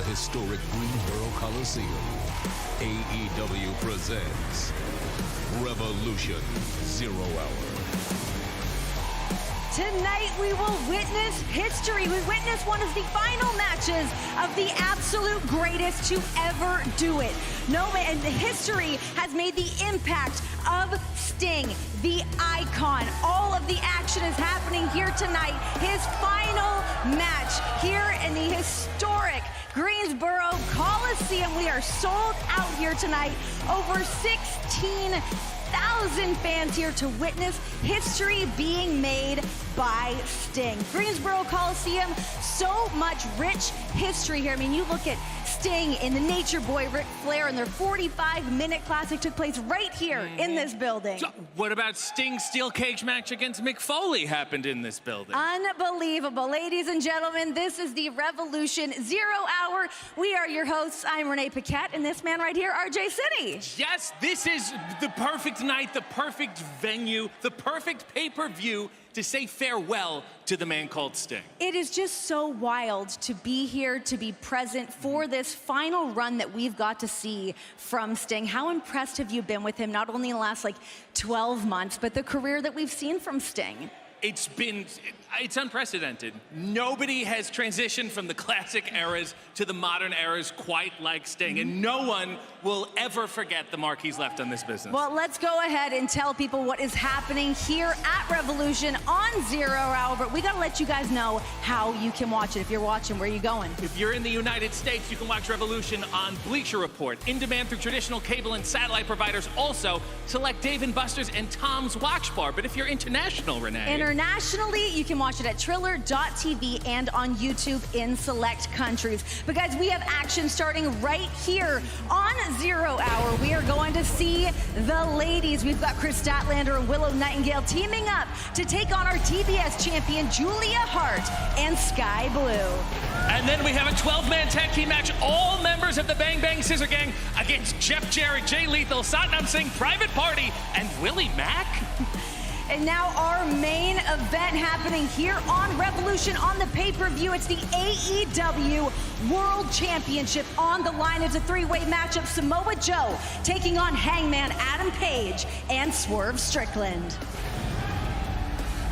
historic Greensboro Coliseum, AEW presents Revolution 0 Hour. Tonight we will witness history. We witness one of the final matches of the absolute greatest to ever do it. And history has made the impact of Sting, the icon. All of the action is happening here tonight. His final match here in the historic Greensboro Coliseum. We are sold out here tonight. Over 16,000 fans here to witness history being made by Sting. Greensboro Coliseum, so much rich history here. I mean, you look at Sting and the Nature Boy, Ric Flair, and their 45-minute classic took place right here in this building. So what about Sting's steel cage match against Mick Foley happened in this building? Unbelievable. Ladies and gentlemen, this is the Revolution 0 Hour. We are your hosts. I'm Renee Paquette, and this man right here, RJ City. Yes, this is the perfect night, the perfect venue, the perfect pay-per-view to say farewell to the man called Sting. It is just so wild to be here, to be present for this final run that we've got to see from Sting. How impressed have you been with him, not only in the last 12 months, but the career that we've seen from Sting? It's unprecedented. Nobody has transitioned from the classic eras to the modern eras quite like Sting, and no one will ever forget the mark he's left on this business. Well, let's go ahead and tell people what is happening here at Revolution on 0 Hour, but we gotta let you guys know how you can watch it. If you're watching, where are you going? If you're in the United States, you can watch Revolution on Bleacher Report, in demand through traditional cable and satellite providers. Also, select Dave & Buster's and Tom's Watch Bar. But if you're international, Renee. Internationally, you can watch it at Triller.tv and on YouTube in select countries. But guys, we have action starting right here on 0 Hour. We are going to see the ladies. We've got Chris Statlander and Willow Nightingale teaming up to take on our TBS champion, Julia Hart and Sky Blue. And then we have a 12-man tag team match, all members of the Bang Bang Scissor Gang against Jeff Jarrett, Jay Lethal, Satnam Singh, Private Party, and Willie Mack. And now our main event happening here on Revolution on the pay-per-view. It's the AEW World Championship on the line. It's a three-way matchup. Samoa Joe taking on Hangman Adam Page and Swerve Strickland.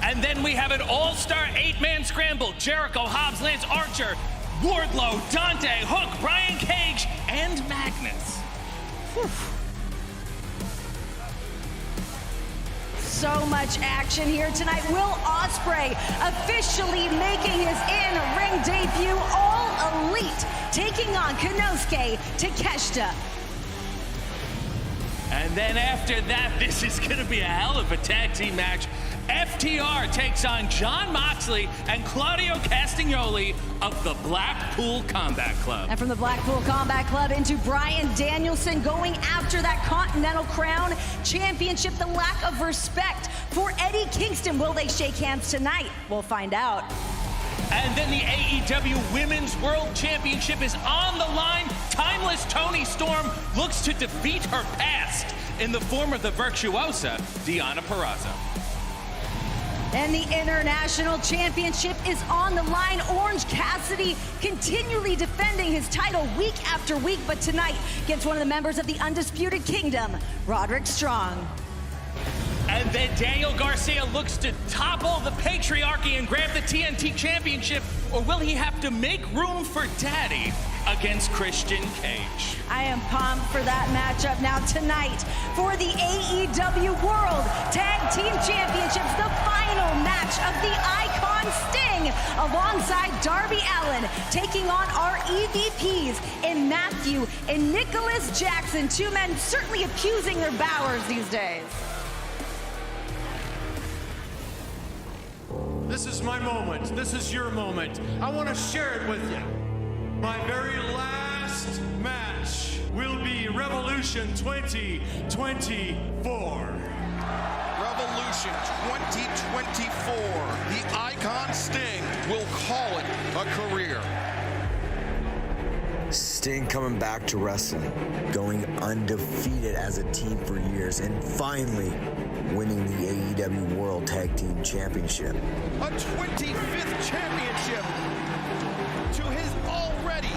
And then we have an all-star 8-man scramble. Jericho, Hobbs, Lance Archer, Wardlow, Dante, Hook, Brian Cage, and Magnus. Whew. So much action here tonight. Will Ospreay officially making his in-ring debut, All Elite, taking on Konosuke Takeshita. And then after that, this is going to be a hell of a tag team match. FTR takes on Jon Moxley and Claudio Castagnoli of the Blackpool Combat Club. And from the Blackpool Combat Club into Bryan Danielson going after that Continental Crown Championship. The lack of respect for Eddie Kingston. Will they shake hands tonight? We'll find out. And then the AEW Women's World Championship is on the line. Timeless Toni Storm looks to defeat her past in the form of the virtuosa Deonna Purrazzo. And the International Championship is on the line. Orange Cassidy continually defending his title week after week, but tonight against one of the members of the Undisputed Kingdom, Roderick Strong. And then Daniel Garcia looks to topple the patriarchy and grab the TNT Championship, or will he have to make room for Daddy against Christian Cage? I am pumped for that matchup. Now tonight, for the AEW World Tag Team Championships, the final match of the Icon Sting alongside Darby Allin, taking on our EVPs in Matthew and Nicholas Jackson. Two men certainly accusing their bowers these days. This is my moment. This is your moment. I want to share it with you. My very last match will be Revolution 2024. Revolution 2024. The Icon Sting will call it a career. Sting coming back to wrestling, going undefeated as a team for years, and finally winning the AEW World Tag Team Championship. A 25th championship to his already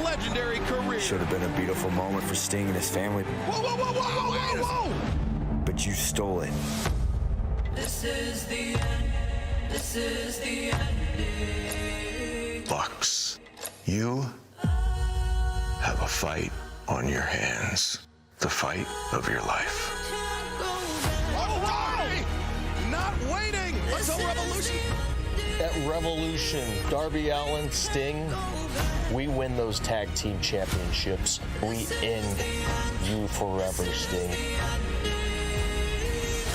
legendary legendary career. Should have been a beautiful moment for Sting and his family. Whoa, whoa, whoa, whoa, whoa, whoa, whoa! But you stole it. This is the end. This is the end. Bucks, you have a fight on your hands. The fight of your life. All right! Not waiting until Revolution. At Revolution, Darby Allin, Sting, we win those tag team championships. We end you forever, Sting.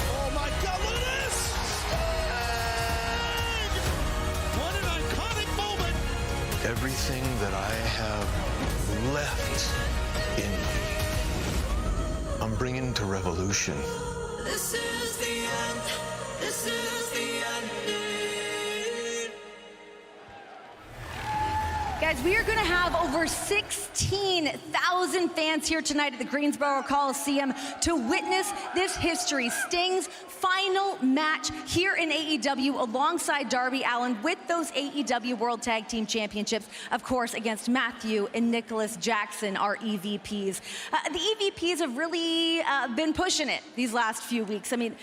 Oh my God, look at this! Sting! What an iconic moment! Everything that I have left in me, I'm bringing to Revolution. This is the end. This is the end. Guys, we are going to have over 16,000 fans here tonight at the Greensboro Coliseum to witness this history. Sting's final match here in AEW alongside Darby Allin with those AEW World Tag Team Championships, of course, against Matthew and Nicholas Jackson, our EVPs. The EVPs have really been pushing it these last few weeks. I mean,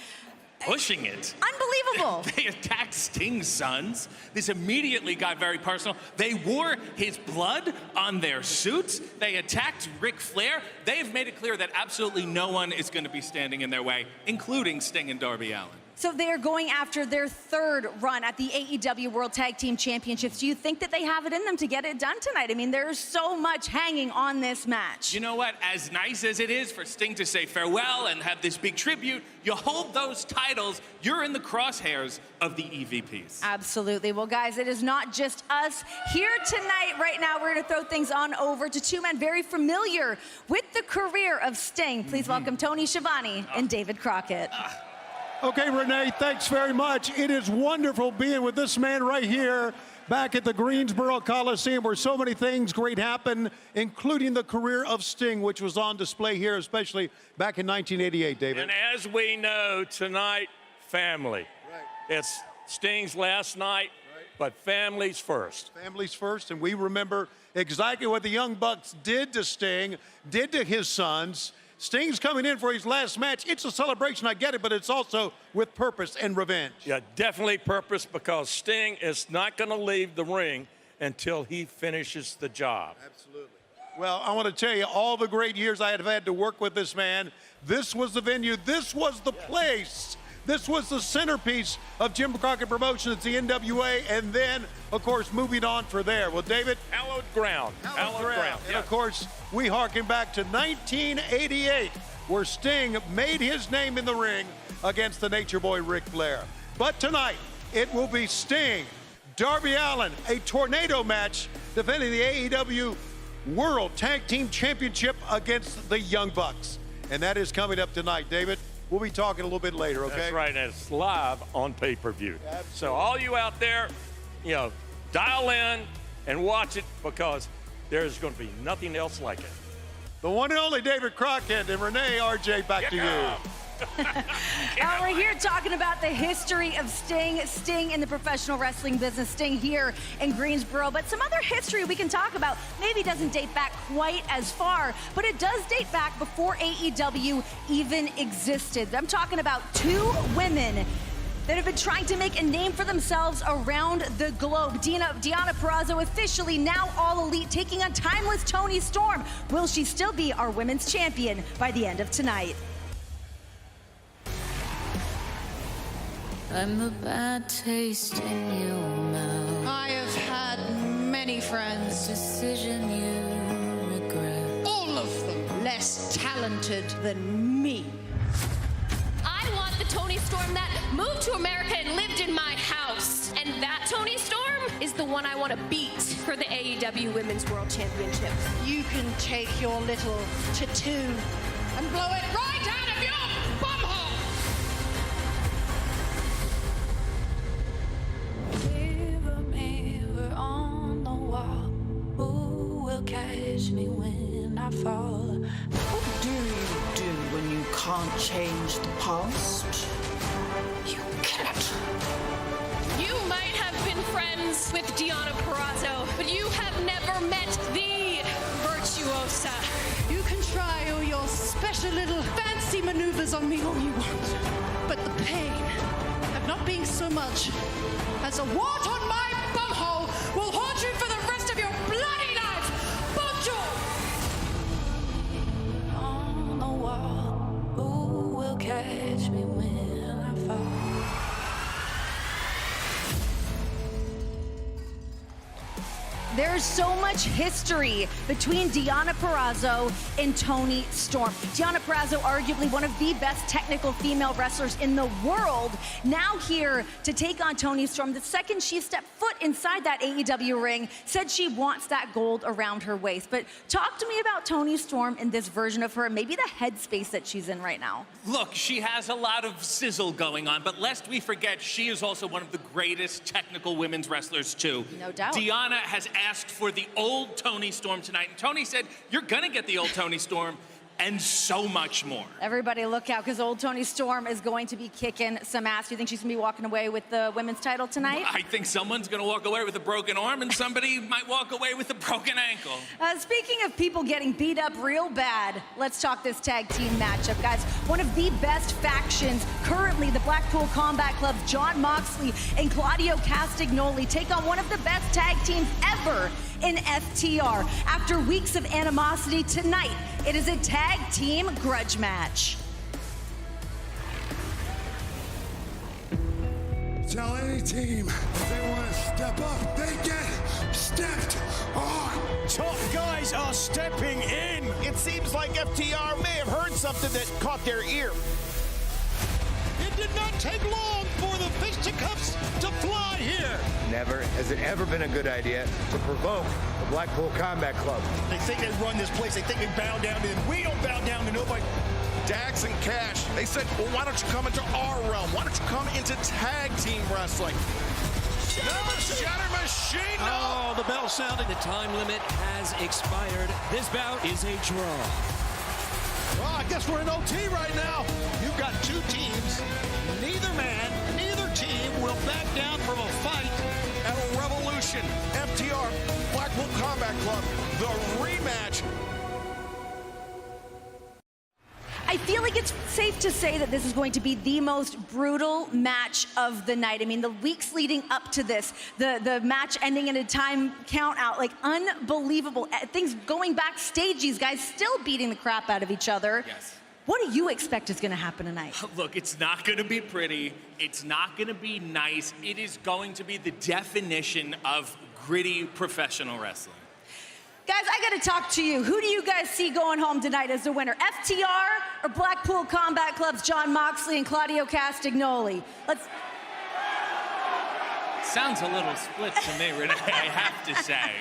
Pushing it. unbelievable. They attacked Sting's sons. This immediately got very personal. They wore his blood on their suits. They attacked Ric Flair. They've made it clear that absolutely no one is going to be standing in their way, including Sting and Darby Allin. So they are going after their third run at the AEW World Tag Team Championships. Do you think that they have it in them to get it done tonight? I mean, there's so much hanging on this match. You know what? As nice as it is for Sting to say farewell and have this big tribute, you hold those titles, you're in the crosshairs of the EVPs. Absolutely. Well, guys, it is not just us here tonight. Right now, we're going to throw things on over to two men very familiar with the career of Sting. Please welcome Tony Schiavone and David Crockett. Okay, Renee, thanks very much. It is wonderful being with this man right here back at the Greensboro Coliseum where so many things great happen, including the career of Sting, which was on display here, especially back in 1988, David. And as we know tonight, family. Right. It's Sting's last night, but family's first. Families first, and we remember exactly what the Young Bucks did to Sting, did to his sons. Sting's coming in for his last match. It's a celebration, I get it, but it's also with purpose and revenge. Yeah, definitely purpose, because Sting is not going to leave the ring until he finishes the job. Absolutely. Well, I want to tell you, all the great years I have had to work with this man, this was the venue, this was the place. This was the centerpiece of Jim Crockett Promotions, the NWA, and then, of course, moving on for there. Well, David. Hallowed ground. Hallowed ground. And, of course, we harken back to 1988, where Sting made his name in the ring against the Nature Boy Ric Flair. But tonight, it will be Sting, Darby Allin, a tornado match defending the AEW World Tag Team Championship against the Young Bucks. And that is coming up tonight, David. We'll be talking a little bit later, okay? That's right, and it's live on pay-per-view. So all you out there, you know, dial in and watch it, because there's going to be nothing else like it. The one and only David Crockett and Renee, RJ, back to you. We're here talking about the history of Sting in the professional wrestling business, Sting here in Greensboro. But some other history we can talk about maybe doesn't date back quite as far, but it does date back before AEW even existed. I'm talking about two women that have been trying to make a name for themselves around the globe. Deonna Purrazzo, officially now All Elite, taking on timeless Toni Storm. Will she still be our women's champion by the end of tonight? I'm the bad taste in your mouth. I have had many friends. Decision you regret. All of them less talented than me. I want the Toni Storm that moved to America and lived in my house. And that Toni Storm is the one I want to beat for the AEW Women's World Championship. You can take your little tattoo and blow it right out of your bumhole. Catch me when I fall. What do you do when you can't change the past? You kill it. You might have been friends friends with Deonna Purrazzo, but you have never met the virtuosa. You can try all your special little fancy maneuvers on me all you want, but the pain of not being so much as a wart on my bumhole will haunt you for the rest of your bloody lives. Bonjour! On the wall, who will catch me when I fall? There's so much history between Deonna Purrazzo and Toni Storm. Deonna Purrazzo, arguably one of the best technical female wrestlers in the world, now here to take on Toni Storm. The second she stepped foot inside that AEW ring, said she wants that gold around her waist. But talk to me about Toni Storm in this version of her, and maybe the headspace that she's in right now. Look, she has a lot of sizzle going on, but lest we forget, she is also one of the greatest technical women's wrestlers, too. No doubt. Deonna has asked for the old Toni Storm tonight, and Toni said, you're gonna get the old Toni Storm, and so much more. Everybody look out, because old Toni Storm is going to be kicking some ass. Do you think she's gonna be walking away with the women's title tonight? I think someone's gonna walk away with a broken arm, and somebody might walk away with a broken ankle. Speaking of people getting beat up real bad, let's talk this tag team matchup, guys. One of the best factions currently, the Blackpool Combat Club, Jon Moxley and Claudio Castagnoli take on one of the best tag teams ever in FTR. After weeks of animosity, tonight it is a tag team grudge match. Tell any team if they want to step up, they get stepped on. Top guys are stepping in. It seems like FTR may have heard something that caught their ear. It did not take long for the fisticuffs to fly here. Never has it ever been a good idea to provoke the Blackpool Combat Club. They think they run this place. They think we bow down to them. We don't bow down to nobody. Dax and Cash, they said, well, why don't you come into our realm? Why don't you come into tag team wrestling? Shatter Machine! Oh, the bell sounded. The time limit has expired. This bout is a draw. Well, I guess we're in OT right now. You've got two teams. Neither man, neither team will back down from a fight at a Revolution. FTR, Blackpool Combat Club, the rematch. I feel like it's safe to say that this is going to be the most brutal match of the night. I mean, the weeks leading up to this, the match ending in a time count out, like unbelievable. Things going backstage, these guys still beating the crap out of each other. Yes. What do you expect is gonna happen tonight? Look, it's not gonna be pretty. It's not gonna be nice. It is going to be the definition of gritty professional wrestling. Guys, I gotta talk to you. Who do you guys see going home tonight as the winner? FTR or Blackpool Combat Club's Jon Moxley and Claudio Castagnoli? Let's... Sounds a little split to me, Renee, I have to say.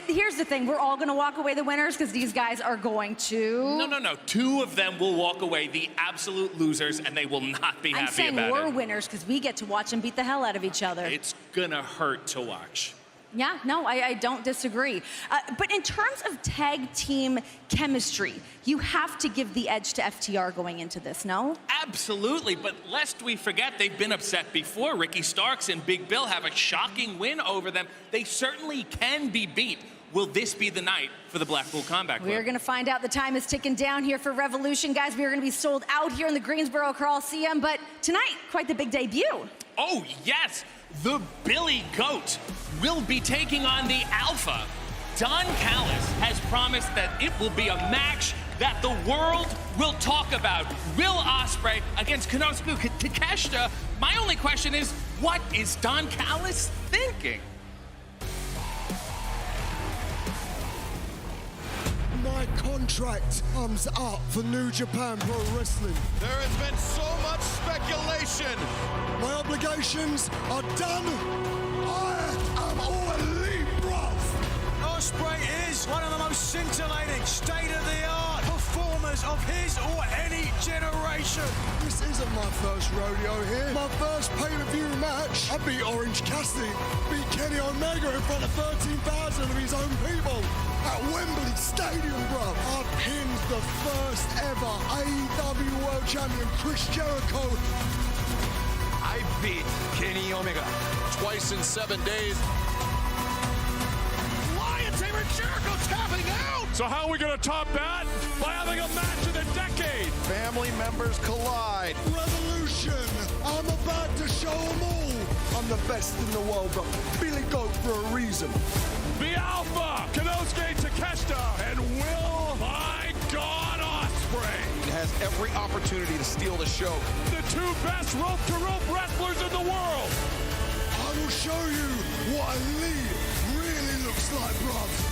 Here's the thing, we're all gonna walk away the winners because these guys are going to... No. Two of them will walk away the absolute losers, and they will not be happy about it. I'm saying we're winners because we get to watch them beat the hell out of each other. It's gonna hurt to watch. Yeah, no, I don't disagree. But in terms of tag team chemistry, you have to give the edge to FTR going into this, no? Absolutely, but lest we forget, they've been upset before. Ricky Starks and Big Bill have a shocking win over them. They certainly can be beat. Will this be the night for the Blackpool Combat Club? We're gonna find out. The time is ticking down here for Revolution. Guys, we are gonna be sold out here in the Greensboro Coliseum, but tonight, quite the big debut. Oh, yes, the Billy Goat will be taking on the Alpha. Don Callis has promised that it will be a match that the world will talk about. Will Ospreay against Konosuke Takeshita. My only question is, what is Don Callis thinking? My contract comes up for New Japan Pro Wrestling. There has been so much speculation. My obligations are done. I am all elite, bruv. Ospreay is one of the most scintillating, state-of-the-art performers of his or any generation. This isn't my first rodeo here. My first pay-per-view match, I beat Orange Cassidy, beat Kenny Omega in front of 13,000 of his own people at Wembley Stadium, bro. I pinned the first ever AEW World Champion Chris Jericho. I beat Kenny Omega twice in 7 days. Jericho tapping out! So how are we going to top that? By having a match of the decade! Family members collide. Revolution! I'm about to show them all. I'm the best in the world, but Billy Goat for a reason. The Alpha, Konosuke Takeshita, and Will My God Ospreay. He has every opportunity to steal the show. The two best rope-to-rope wrestlers in the world. I will show you what elite really looks like, bruv.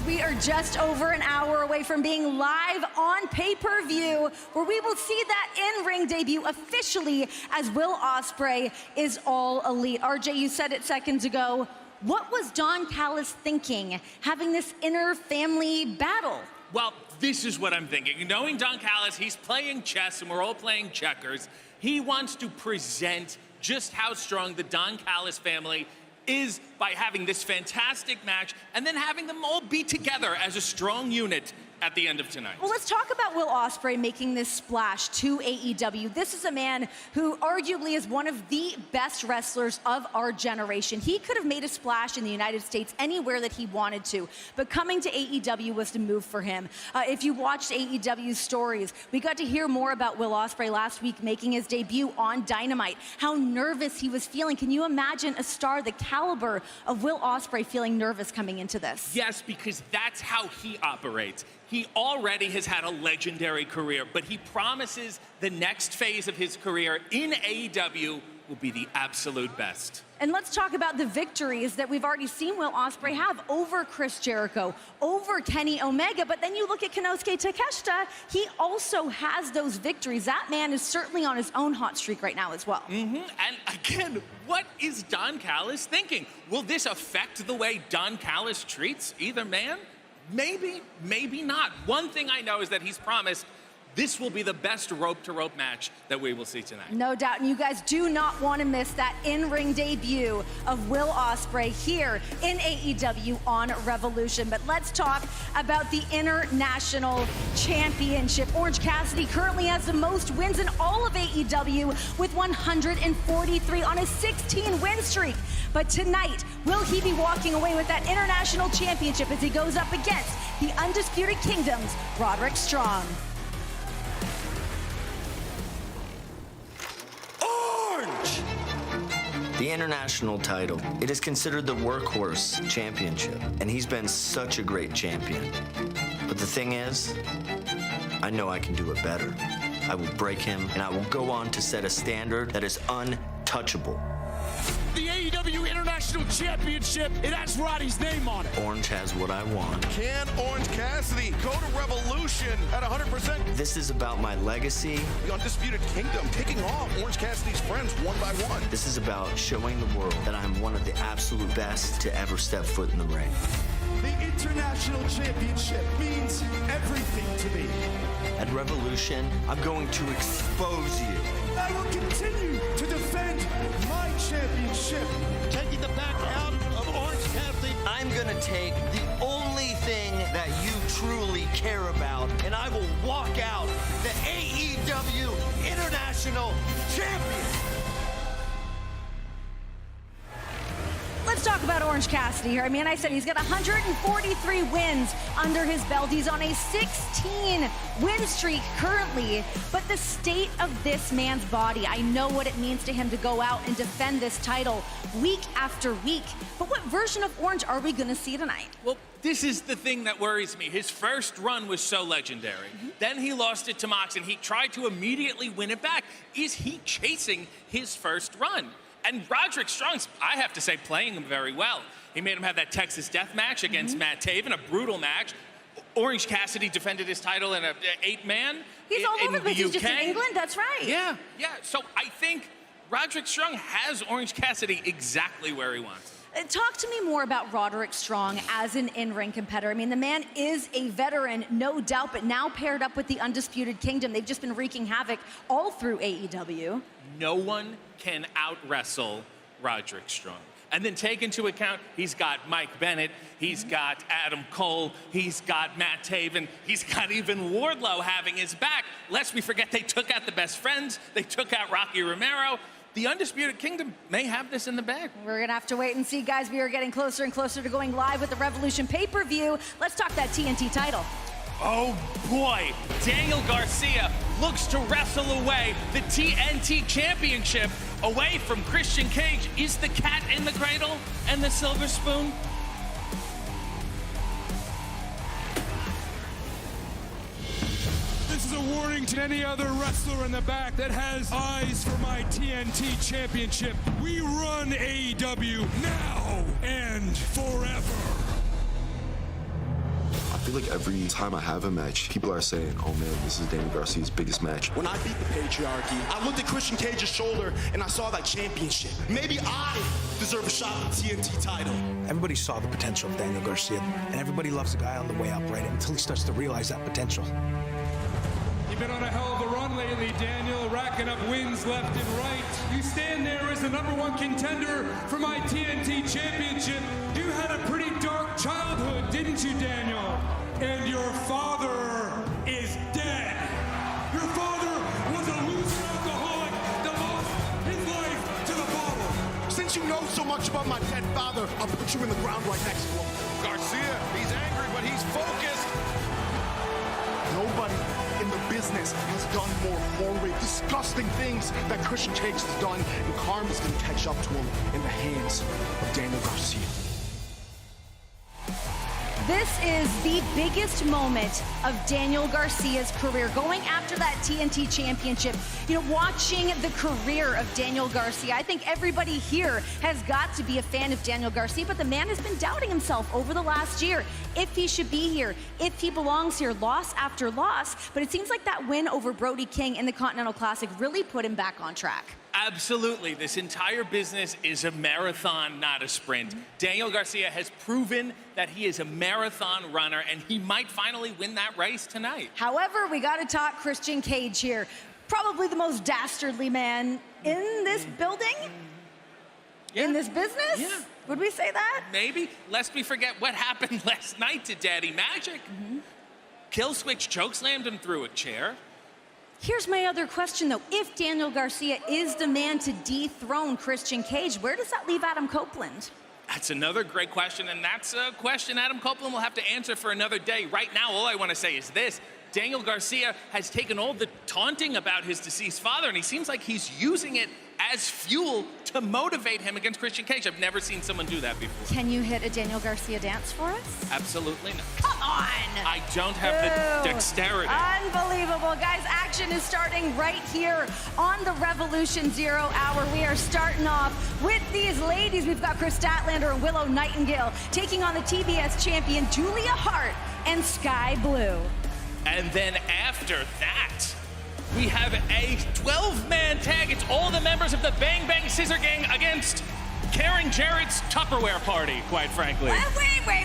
We are just over an hour away from being live on pay-per-view, where we will see that in-ring debut officially as Will Ospreay is All Elite. RJ, you said it seconds ago. What was Don Callis thinking, having this inner family battle? Well, this is what I'm thinking. Knowing Don Callis, he's playing chess and we're all playing checkers. He wants to present just how strong the Don Callis family is by having this fantastic match and then having them all be together as a strong unit at the end of tonight. Well, let's talk about Will Ospreay making this splash to AEW. This is a man who arguably is one of the best wrestlers of our generation. He could have made a splash in the United States anywhere that he wanted to, but coming to AEW was the move for him. If you watched AEW's stories, we got to hear more about Will Ospreay last week making his debut on Dynamite, how nervous he was feeling. Can you imagine a star the caliber of Will Ospreay feeling nervous coming into this? Yes, because that's how he operates. He already has had a legendary career, but he promises the next phase of his career in AEW will be the absolute best. And let's talk about the victories that we've already seen Will Ospreay have over Chris Jericho, over Kenny Omega, but then you look at Konosuke Takeshita, he also has those victories. That man is certainly on his own hot streak right now as well. And again, what is Don Callis thinking? Will this affect the way Don Callis treats either man? Maybe, maybe not. One thing I know is that he's promised this will be the best rope-to-rope match that we will see tonight. No doubt, and you guys do not want to miss that in-ring debut of Will Ospreay here in AEW on Revolution. But let's talk about the International Championship. Orange Cassidy currently has the most wins in all of AEW with 143 on a 16-win streak. But tonight, will he be walking away with that International Championship as he goes up against the Undisputed Kingdom's Roderick Strong? Orange! The international title, it is considered the workhorse championship, and he's been such a great champion. But the thing is, I know I can do it better. I will break him, and I will go on to set a standard that is untouchable. The AEW International Championship, it has Roddy's name on it. Orange has what I want. Can Orange Cassidy go to Revolution at 100%? This is about my legacy. The Undisputed Kingdom kicking off Orange Cassidy's friends one by one. This is about showing the world that I'm one of the absolute best to ever step foot in the ring. The International Championship means everything to me. At Revolution, I'm going to expose you. I will continue to defend my championship. Taking the back out of Orange Cassidy. I'm gonna take the only thing that you truly care about, and I will walk out the AEW International Champion. Let's talk about Orange Cassidy here. I mean, I said he's got 143 wins under his belt. He's on a 16-win streak currently. But the state of this man's body, I know what it means to him to go out and defend this title week after week. But what version of Orange are we going to see tonight? Well, this is the thing that worries me. His first run was so legendary. Then he lost it to Mox, and he tried to immediately win it back. Is he chasing his first run? And Roderick Strong's, I have to say, playing him very well. He made him have that Texas Death match against Matt Taven, a brutal match. Orange Cassidy defended his title in an 8-man. He's all over the place. He's just in England, that's right. Yeah. So I think Roderick Strong has Orange Cassidy exactly where he wants. Talk to me more about Roderick Strong as an in-ring competitor. I mean, the man is a veteran, no doubt, but now paired up with the Undisputed Kingdom. They've just been wreaking havoc all through AEW. No one can out-wrestle Roderick Strong. And then take into account, he's got Mike Bennett, he's got Adam Cole, he's got Matt Taven, he's got even Wardlow having his back. Lest we forget, they took out the Best Friends, they took out Rocky Romero. The Undisputed Kingdom may have this in the bag. We're gonna have to wait and see, guys. We are getting closer and closer to going live with the Revolution pay-per-view. Let's talk that TNT title. Oh boy, Daniel Garcia looks to wrestle away the TNT Championship away from Christian Cage. Is the cat in the cradle and the silver spoon? This is a warning to any other wrestler in the back that has eyes for my TNT Championship. We run AEW now and forever. I feel like every time I have a match, people are saying, oh man, this is Daniel Garcia's biggest match. When I beat the patriarchy, I looked at Christian Cage's shoulder and I saw that championship. Maybe I deserve a shot at the TNT title. Everybody saw the potential of Daniel Garcia, and everybody loves a guy on the way up, right? Until he starts to realize that potential. You've been on a hell of a run lately, Daniel, racking up wins left and right. You stand there as the #1 contender for my TNT Championship. You had a pretty dark childhood, didn't you, Daniel? And your father is dead. Your father was a loose alcoholic that lost his life to the bottle. Since you know so much about my dead father, I'll put you in the ground right next to him. Garcia, he's angry, but he's focused. Nobody in the business has done more horrid, disgusting things that Christian Cage has done, and karma's gonna catch up to him in the hands of Daniel Garcia. This is the biggest moment of Daniel Garcia's career, going after that TNT Championship. You know, watching the career of Daniel Garcia, I think everybody here has got to be a fan of Daniel Garcia, but the man has been doubting himself over the last year, if he should be here, if he belongs here, loss after loss. But it seems like that win over Brody King in the Continental Classic really put him back on track. Absolutely. This entire business is a marathon, not a sprint. Daniel Garcia has proven that he is a marathon runner, and he might finally win that race tonight. However, we got to talk Christian Cage here. Probably the most dastardly man in this building? Yeah. In this business? Yeah. Would we say that? Maybe. Lest we forget what happened last night to Daddy Magic. Killswitch chokeslammed him through a chair. Here's my other question, though. If Daniel Garcia is the man to dethrone Christian Cage, where does that leave Adam Copeland? That's another great question, and that's a question Adam Copeland will have to answer for another day. Right now, all I want to say is this. Daniel Garcia has taken all the taunting about his deceased father, and he seems like he's using it as fuel to motivate him against Christian Cage. I've never seen someone do that before. Can you hit a Daniel Garcia dance for us? Absolutely not. Come on! I don't have the dexterity. Unbelievable. Guys, action is starting right here on the Revolution 0 Hour. We are starting off with these ladies. We've got Chris Statlander and Willow Nightingale taking on the TBS champion Julia Hart and Sky Blue. And then after that, we have a 12-man tag. It's all the members of the Bang Bang Scissor Gang against Karen Jarrett's Tupperware party, quite frankly.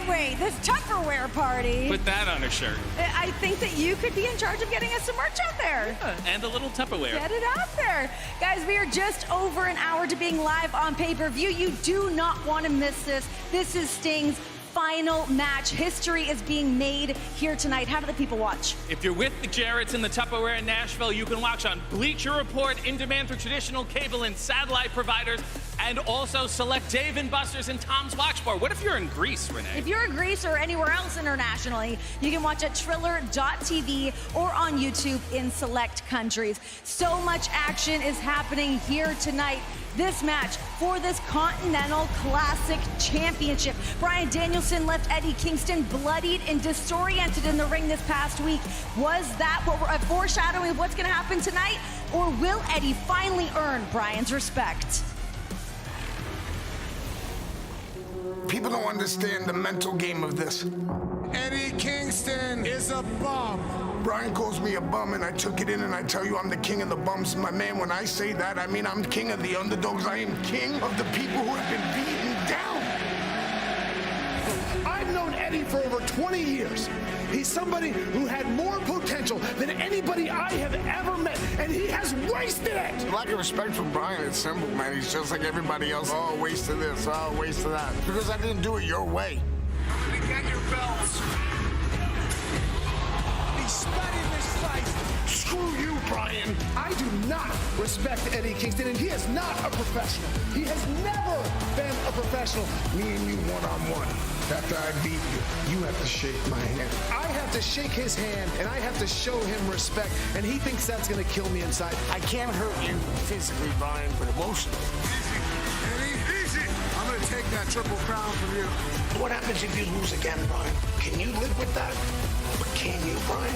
Wait. This Tupperware party. Put that on a shirt. I think that you could be in charge of getting us some merch out there. Yeah, and a little Tupperware. Get it out there. Guys, we are just over an hour to being live on pay-per-view. You do not want to miss this. This is Sting's final match. History is being made here tonight. How do the people watch? If you're with the Jarretts and the Tupperware in Nashville, you can watch on Bleacher Report, in demand through traditional cable and satellite providers, and also select Dave & Buster's and Tom's Watch Bar. What if you're in Greece, Renee? If you're in Greece or anywhere else internationally, you can watch at Triller.tv or on YouTube in select countries. So much action is happening here tonight. This match for this Continental Classic Championship. Bryan Danielson left Eddie Kingston bloodied and disoriented in the ring this past week. Was that a foreshadowing of what's going to happen tonight? Or will Eddie finally earn Bryan's respect? People don't understand the mental game of this. Eddie Kingston is a bum. Bryan calls me a bum, and I took it in, and I tell you I'm the king of the bums. My man, when I say that, I mean I'm king of the underdogs. I am king of the people who have been beaten down. I've known Eddie Eddie for over 20 years. He's somebody who had more potential than anybody I have ever met, and he has wasted it. Lack of respect for Brian, it's simple, man. He's just like everybody else. Oh, waste of this, oh, waste of that. Because I didn't do it your way. Get your belts. He spat in this fight. Screw you, Brian. I do not respect Eddie Kingston, and he is not a professional. He has never been a professional. Me and you one-on-one. After I beat you, you have to shake my hand. I have to shake his hand, and I have to show him respect, and he thinks that's going to kill me inside. I can't hurt you physically, Brian, but emotionally. Easy. I'm going to take that Triple Crown from you. What happens if you lose again, Brian? Can you live with that? But can you, Brian?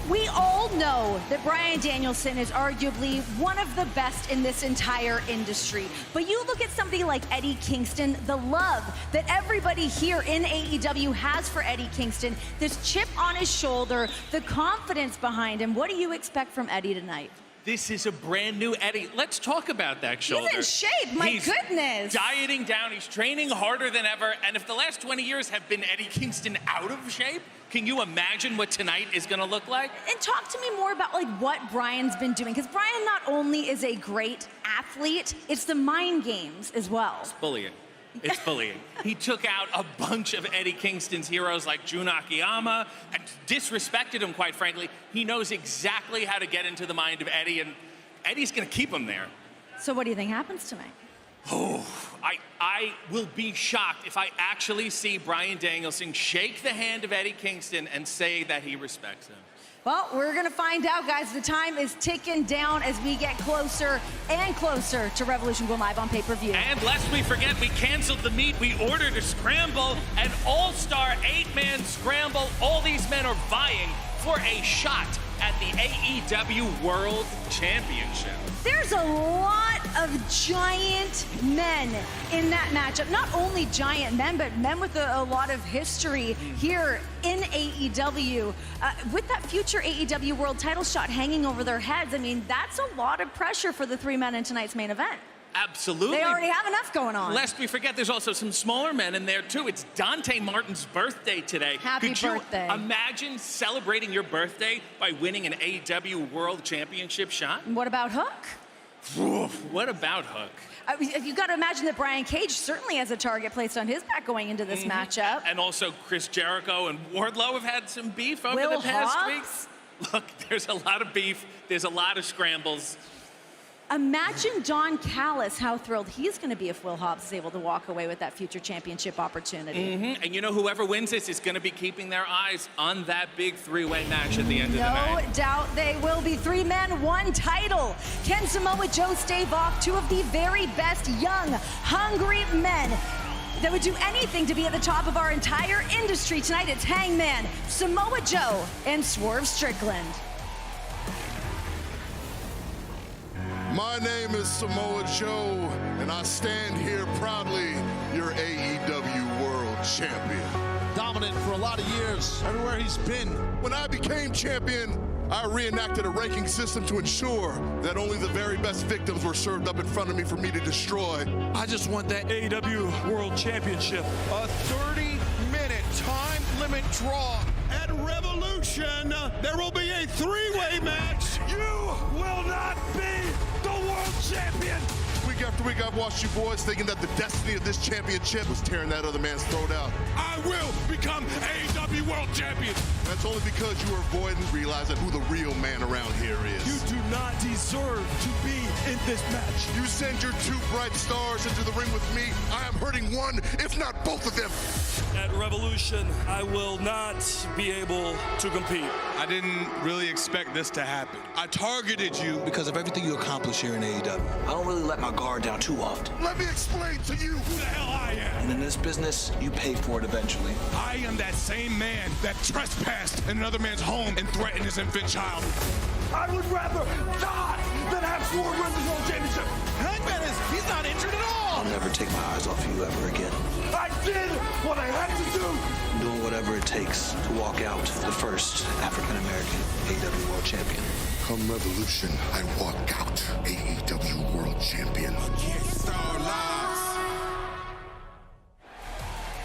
We all know that Bryan Danielson is arguably one of the best in this entire industry. But you look at somebody like Eddie Kingston, the love that everybody here in AEW has for Eddie Kingston, this chip on his shoulder, the confidence behind him. What do you expect from Eddie tonight? This is a brand new Eddie. Let's talk about that shoulder. He's in shape, my goodness. Dieting down, he's training harder than ever. And if the last 20 years have been Eddie Kingston out of shape, can you imagine what tonight is gonna look like? And talk to me more about like what Bryan's been doing, because Bryan not only is a great athlete, it's the mind games as well. It's bullying. It's bullying. He took out a bunch of Eddie Kingston's heroes like Jun Akiyama and disrespected him, quite frankly. He knows exactly how to get into the mind of Eddie, and Eddie's gonna keep him there. So what do you think happens tonight? Oh, I will be shocked if I actually see Bryan Danielson shake the hand of Eddie Kingston and say that he respects him. Well, we're going to find out, guys. The time is ticking down as we get closer and closer to Revolution going live on pay-per-view. And lest we forget, we canceled the meet. We ordered a scramble, an all-star 8-man scramble. All these men are vying for a shot at the AEW World Championship. There's a lot of giant men in that matchup. Not only giant men, but men with a lot of history here in AEW. With that future AEW World title shot hanging over their heads, I mean, that's a lot of pressure for the 3 men in tonight's main event. Absolutely. They already have enough going on. Lest we forget, there's also some smaller men in there, too. It's Dante Martin's birthday today. Happy birthday. Could you imagine celebrating your birthday by winning an AEW World Championship shot? And what about Hook? What about Hook? You've got to imagine that Brian Cage certainly has a target placed on his back going into this matchup. And also Chris Jericho and Wardlow have had some beef over the past week. Look, there's a lot of beef. There's a lot of scrambles. Imagine Don Callis, how thrilled he's going to be if Will Hobbs is able to walk away with that future championship opportunity. And you know, whoever wins this is going to be keeping their eyes on that big 3-way match at the end of the night. No doubt they will be. 3 men, 1 title. Can Samoa Joe stave off 2 of the very best young, hungry men that would do anything to be at the top of our entire industry tonight? It's Hangman, Samoa Joe, and Swerve Strickland. My name is Samoa Joe, and I stand here proudly, your AEW World Champion. Dominant for a lot of years, everywhere he's been. When I became champion, I reenacted a ranking system to ensure that only the very best victims were served up in front of me for me to destroy. I just want that AEW World Championship. A 30-minute time limit draw. At Revolution, there will be a 3-way match. You will not be the world champion. Week after week, I've watched you boys thinking that the destiny of this championship was tearing that other man's throat out. I will become AEW World Champion. That's only because you were avoiding realizing who the real man around here is. You do not deserve to be in this match. You send your 2 bright stars into the ring with me, I am hurting one, if not both of them. At Revolution, I will not be able to compete. I didn't really expect this to happen. I targeted you because of everything you accomplished here in AEW. I don't really let my guard down too often. Let me explain to you who the hell I am. And in this business, you pay for it eventually. I am that same man that trespassed in another man's home and threatened his infant child. I would rather die than have Swerve win the World Championship. Hangman he's not injured at all. I'll never take my eyes off you ever again. I did what I had to do. I'm doing whatever it takes to walk out the first African-American AEW World Champion. Come Revolution, I walk out AEW World Champion.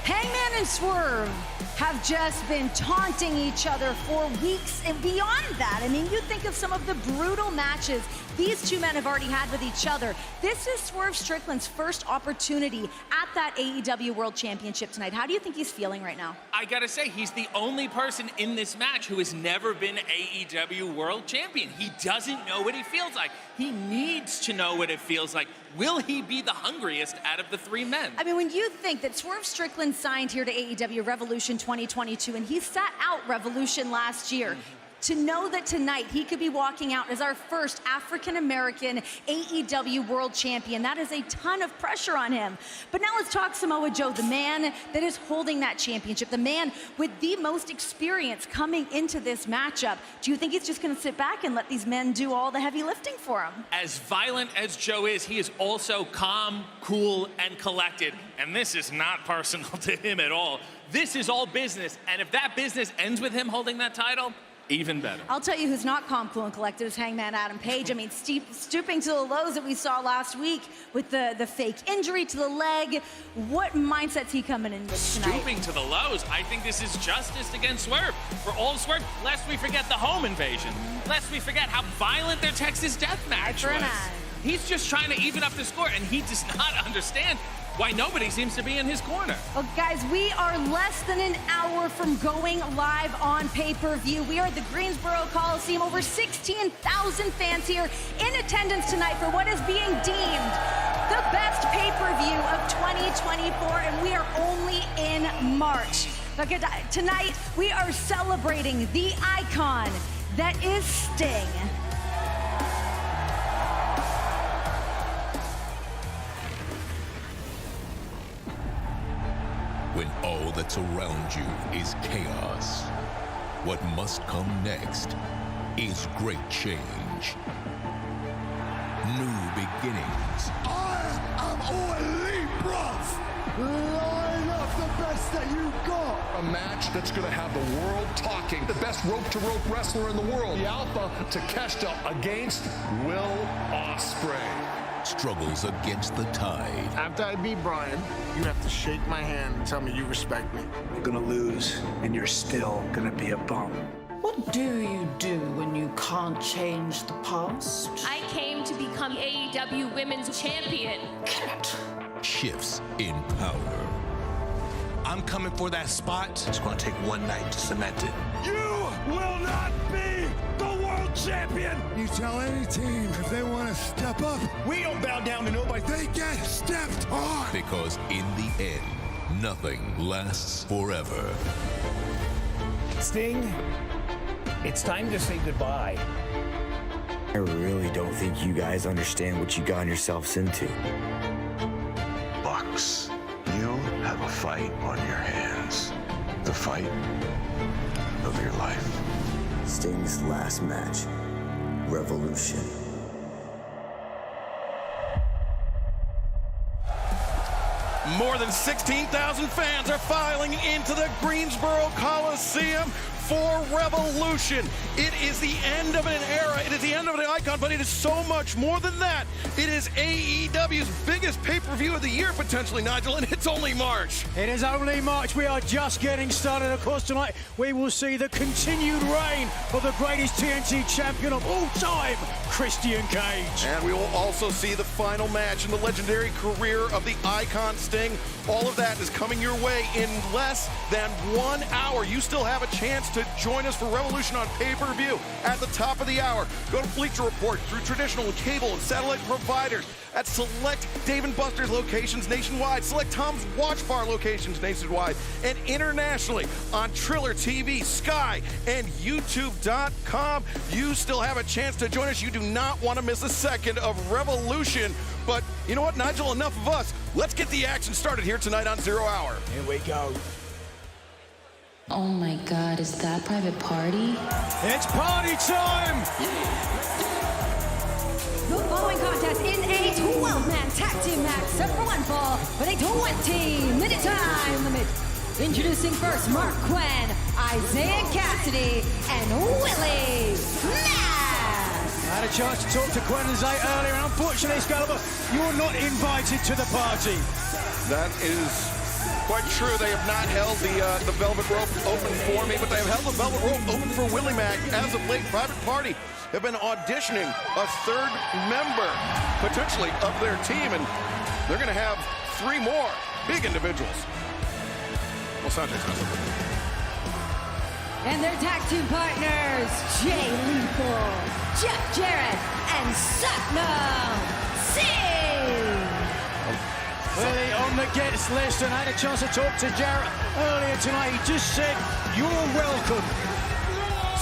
Hangman and Swerve have just been taunting each other for weeks, and beyond that, I mean, you think of some of the brutal matches these two men have already had with each other. This is Swerve Strickland's first opportunity at that AEW World Championship tonight. How do you think he's feeling right now? I gotta say, he's the only person in this match who has never been AEW World Champion. He doesn't know what he feels like. He needs to know what it feels like. Will he be the hungriest out of the three men? I mean, when you think that Swerve Strickland signed here to AEW Revolution 2022, and he sat out Revolution last year, to know that tonight he could be walking out as our first African-American AEW World Champion, that is a ton of pressure on him. But now let's talk Samoa Joe, the man that is holding that championship, the man with the most experience coming into this matchup. Do you think he's just gonna sit back and let these men do all the heavy lifting for him? As violent as Joe is, he is also calm, cool, and collected. And this is not personal to him at all. This is all business, and if that business ends with him holding that title, even better. I'll tell you who's not calm, cool, and collected is Hangman Adam Page. I mean, stooping to the lows that we saw last week with the fake injury to the leg. What mindset's he coming in with tonight? Stooping to the lows. I think this is justice against Swerve. For all Swerve, lest we forget the home invasion. Lest we forget how violent their Texas death match was. He's just trying to even up the score, and he does not understand why nobody seems to be in his corner. Well, guys, we are less than an hour from going live on pay-per-view. We are at the Greensboro Coliseum. Over 16,000 fans here in attendance tonight for what is being deemed the best pay-per-view of 2024, and we are only in March. Look at tonight, we are celebrating the icon that is Sting. When all that's around you is chaos, what must come next is great change. New beginnings. I am all elite, bruv! Line up the best that you got! A match that's gonna have the world talking. The best rope-to-rope wrestler in the world. The Alpha Takeshita against Will Ospreay. Struggles against the tide. After I beat Brian, you have to shake my hand and tell me you respect me. You're gonna lose, and you're still gonna be a bum. What do you do when you can't change the past? I came to become AEW Women's Champion. Shifts in power. I'm coming for that spot. It's gonna take one night to cement it. You will not be the world champion! You tell any team if they want to step up, we don't bow down to nobody. They get stepped on! Because in the end, nothing lasts forever. Sting, it's time to say goodbye. I really don't think you guys understand what you got yourselves into. Bucks, you have a fight on your hands. The fight of your life. Sting's last match, Revolution. More than 16,000 fans are filing into the Greensboro Coliseum for Revolution. It is the end of an era. It is the end of an icon, but it is so much more than that. It is AEW's biggest pay-per-view of the year, potentially, Nigel, and it's only March. It is only March. We are just getting started. Of course, tonight we will see the continued reign of the greatest TNT champion of all time, Christian Cage. And we will also see the final match in the legendary career of the Icon Sting. All of that is coming your way in less than 1 hour. You still have a chance to join us for Revolution on pay-per-view at the top of the hour. Go to Bleacher Report through traditional cable and satellite providers at select Dave & Buster's locations nationwide, select Tom's Watch Bar locations nationwide, and internationally on Triller TV, Sky, and YouTube.com. You still have a chance to join us. You do not want to miss a second of Revolution. But you know what, Nigel, enough of us. Let's get the action started here tonight on Zero Hour. Here we go. Oh my God, is that Private Party? It's party time! The following contest is a 12-man tag team match set for one fall with a 20-minute time limit. Introducing first Mark Quinn, Isaiah Cassidy, and Willie Mack. I had a chance to talk to Gwen and Zay earlier, and unfortunately, Excalibur, you're not invited to the party. That is quite true. They have not held the velvet rope open for me, but they have held the velvet rope open for Willie Mack as of late. Private Party have been auditioning a third member, potentially, of their team, and they're going to have 3 more big individuals. Well, Sanjay's not so good. And their tag team partners, Jay Lethal, Jeff Jarrett, and Satnam Singh. Willie on the guest list, and I had a chance to talk to Jarrett earlier tonight. He just said, "You're welcome."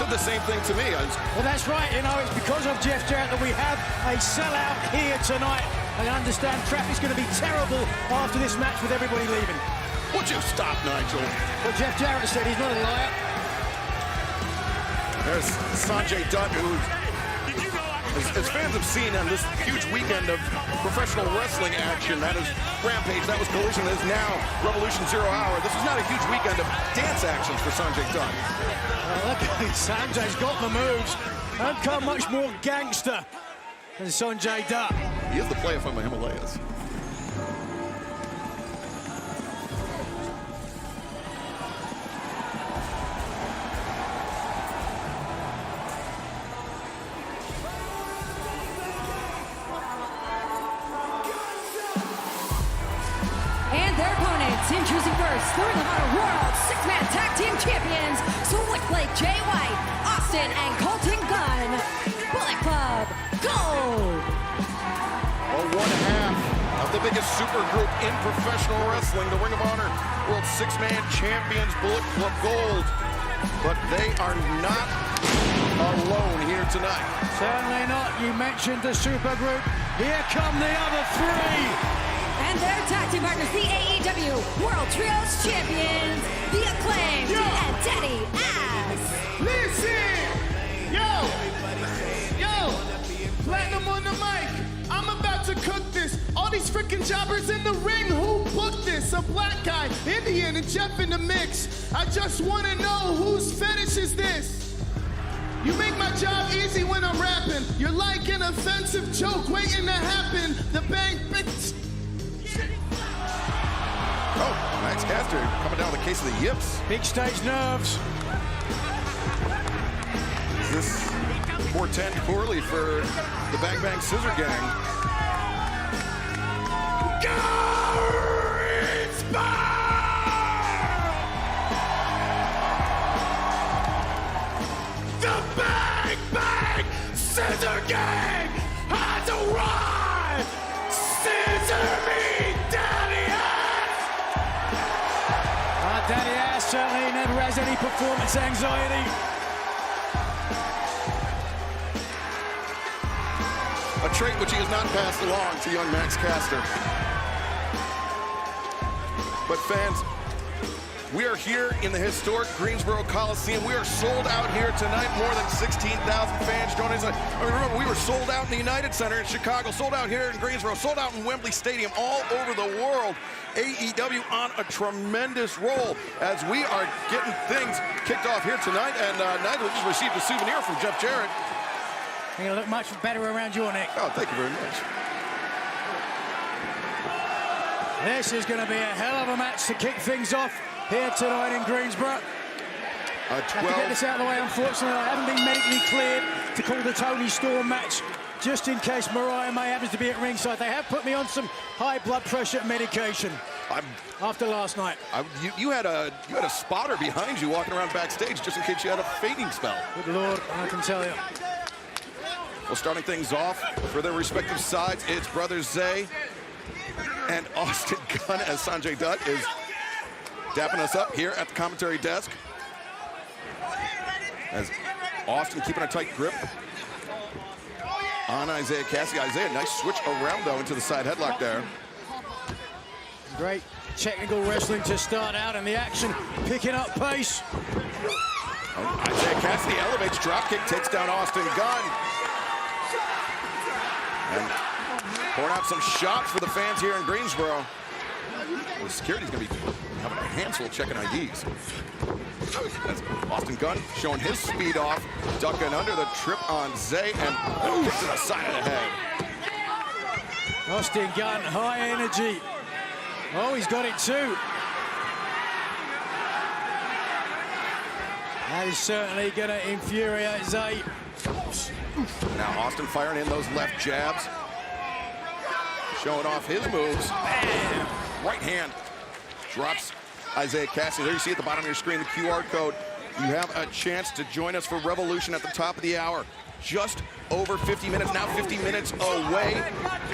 Said the same thing to me. Well, that's right. You know, it's because of Jeff Jarrett that we have a sellout here tonight. I understand traffic's going to be terrible after this match with everybody leaving. Would you stop, Nigel? Well, Jeff Jarrett said he's not a liar. There's Sanjay Dutt, who, as fans have seen on this huge weekend of professional wrestling action, that is Rampage, that was Collision, that is now Revolution 0 Hour. This is not a huge weekend of dance actions for Sanjay Dutt. Look, Sanjay's got the moves. Don't come much more gangster than Sanjay Dutt. He is the player from the Himalayas. And their opponents, introducing first, the Ring of Honor World 6-Man Tag Team Champions, Slick Blade Jay White, Austin and Colton Gunn, Bullet Club Gold. Well, one half of the biggest super group in professional wrestling, the Ring of Honor World 6-Man Champions, Bullet Club Gold. But they are not alone here tonight. Certainly not. You mentioned the super group. Here come the other 3. And their tag team partners, the AEW World Trios Champions, the Acclaimed and Daddy Ass. Listen! Yo! Platinum on the mic. I'm about to cook this. All these freaking jobbers in the ring, who booked this? A black guy, Indian, and Jeff in the mix. I just want to know whose fetish is this? You make my job easy when I'm rapping. You're like an offensive joke waiting to happen. The bang, Oh, Max Caster coming down with a case of the yips. Big stage nerves. Does this portend poorly for the Bang Bang Scissor Gang? the Bang Bang Scissor Gang has arrived! Scissor me, Daddy Ass! Daddy Ass certainly never has any performance anxiety. A trait which he has not passed along to young Max Caster. But fans, we are here in the historic Greensboro Coliseum. We are sold out here tonight. More than 16,000 fans joining us. I mean, remember, we were sold out in the United Center in Chicago, sold out here in Greensboro, sold out in Wembley Stadium, all over the world. AEW on a tremendous roll as we are getting things kicked off here tonight. And Nigel just received a souvenir from Jeff Jarrett. You're gonna look much better around your neck. Oh, thank you very much. This is going to be a hell of a match to kick things off here tonight in Greensboro. A 12. Have to get this out of the way, unfortunately. I haven't been medically cleared to call the Tony Storm match, just in case Mariah May happens to be at ringside. They have put me on some high blood pressure medication after last night. You had a spotter behind you walking around backstage just in case you had a fainting spell. Good Lord, I can tell you. Well, starting things off for their respective sides, it's brothers Zay and Austin Gunn, as Sanjay Dutt is dapping us up here at the commentary desk. As Austin keeping a tight grip on Isaiah Cassidy. Isaiah, nice switch around, though, into the side headlock there. Great technical wrestling to start out, and the action picking up pace. Isaiah Cassidy elevates, dropkick, takes down Austin Gunn. And pouring out some shots for the fans here in Greensboro. The security's going to be having a handful checking IDs. As Austin Gunn showing his speed off, ducking under the trip on Zay, and gets to the side of the head. Austin Gunn, high energy. Oh, he's got it too. That is certainly going to infuriate Zay. Now Austin firing in those left jabs. Showing off his moves. Bam! Right hand drops Isaiah Cassidy. There you see at the bottom of your screen the QR code. You have a chance to join us for Revolution at the top of the hour. Just over 50 minutes, now 50 minutes away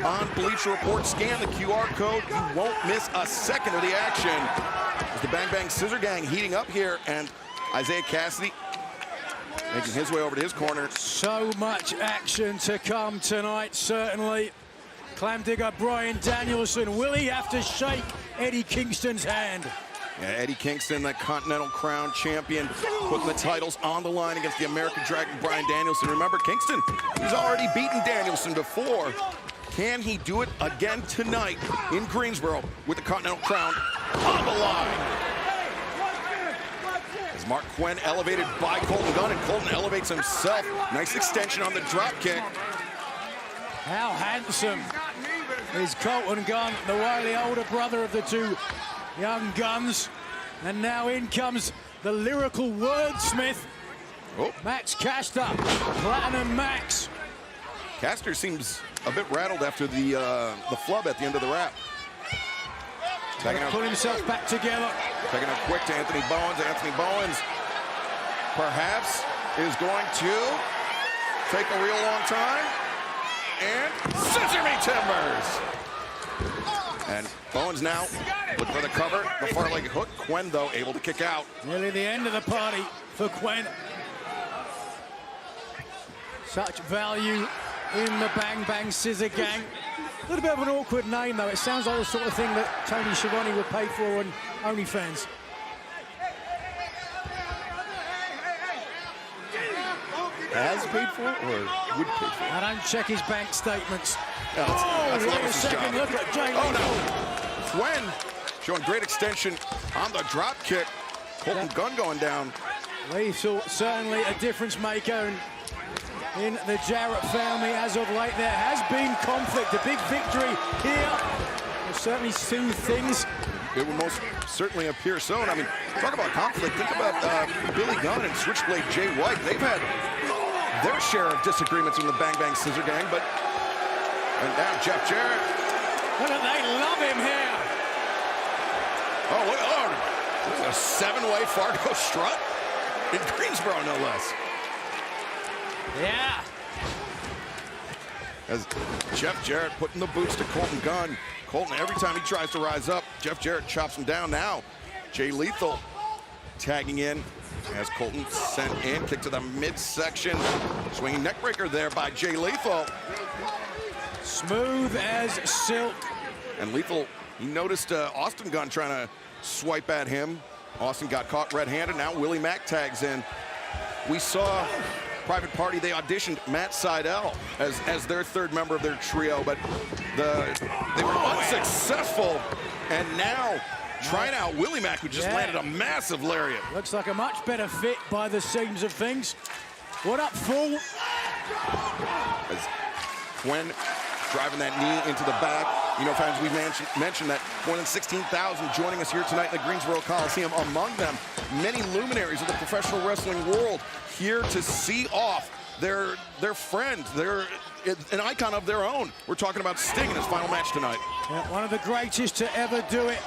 on Bleacher Report. Scan the QR code. You won't miss a second of the action. As the Bang Bang Scissor Gang heating up here, and Isaiah Cassidy making his way over to his corner. So much action to come tonight, certainly. Clamdigger Brian Danielson, will he have to shake Eddie Kingston's hand? Yeah, Eddie Kingston, the Continental Crown champion, putting the titles on the line against the American Dragon, Brian Danielson. Remember, Kingston, he's already beaten Danielson before. Can he do it again tonight in Greensboro with the Continental Crown on the line? As Mark Quinn elevated by Colton Gunn, and Colton elevates himself. Nice extension on the drop kick. How handsome is Colton Gunn, the wily older brother of the two young Guns. And now in comes the lyrical wordsmith, Max Caster, Platinum Max. Caster seems a bit rattled after the flub at the end of the rap. Put himself back together. Taking it quick to Anthony Bowens. Anthony Bowens perhaps is going to take a real long time. And scissor me timbers. And Bowens now looking for the cover. The far leg hook. Quinn, though, able to kick out. Nearly the end of the party for Quinn. Such value in the Bang Bang Scissor Gang. A little bit of an awkward name, though. It sounds like the sort of thing that Tony Schiavone would pay for on OnlyFans. Has paid for it or would pay for it? I don't check his bank statements. That's wait a second, look at Jay Lethal. Oh, no. Quinn showing great extension on the drop kick. Colton Gunn going down. Lethal, certainly a difference maker in the Jarrett family as of late. There has been conflict, a big victory here. Will certainly soothe things. It will most certainly appear so. And I mean, talk about conflict. Think about Billy Gunn and Switchblade Jay White. They've had their share of disagreements in the Bang Bang Scissor Gang, but and now Jeff Jarrett. Look at they love him here. Oh, look, a 7-way Fargo strut in Greensboro, no less. Yeah. As Jeff Jarrett putting the boots to Colton Gunn. Colton, every time he tries to rise up, Jeff Jarrett chops him down. Now, Jay Lethal tagging in as Colton sent in. Kick to the midsection. Swinging neckbreaker there by Jay Lethal. Smooth as silk. And Lethal, he noticed Austin Gunn trying to swipe at him. Austin got caught red-handed. Now Willie Mack tags in. We saw Private Party, they auditioned Matt Sydal as their third member of their trio, but they were unsuccessful. And now trying out Willie Mack, who just landed a massive lariat. Looks like a much better fit by the seams of things. What up, fool? As Quinn driving that knee into the back. You know, fans, we mentioned that more than 16,000 joining us here tonight in the Greensboro Coliseum. Among them, many luminaries of the professional wrestling world here to see off their friend, an icon of their own. We're talking about Sting in his final match tonight. Yeah, one of the greatest to ever do it.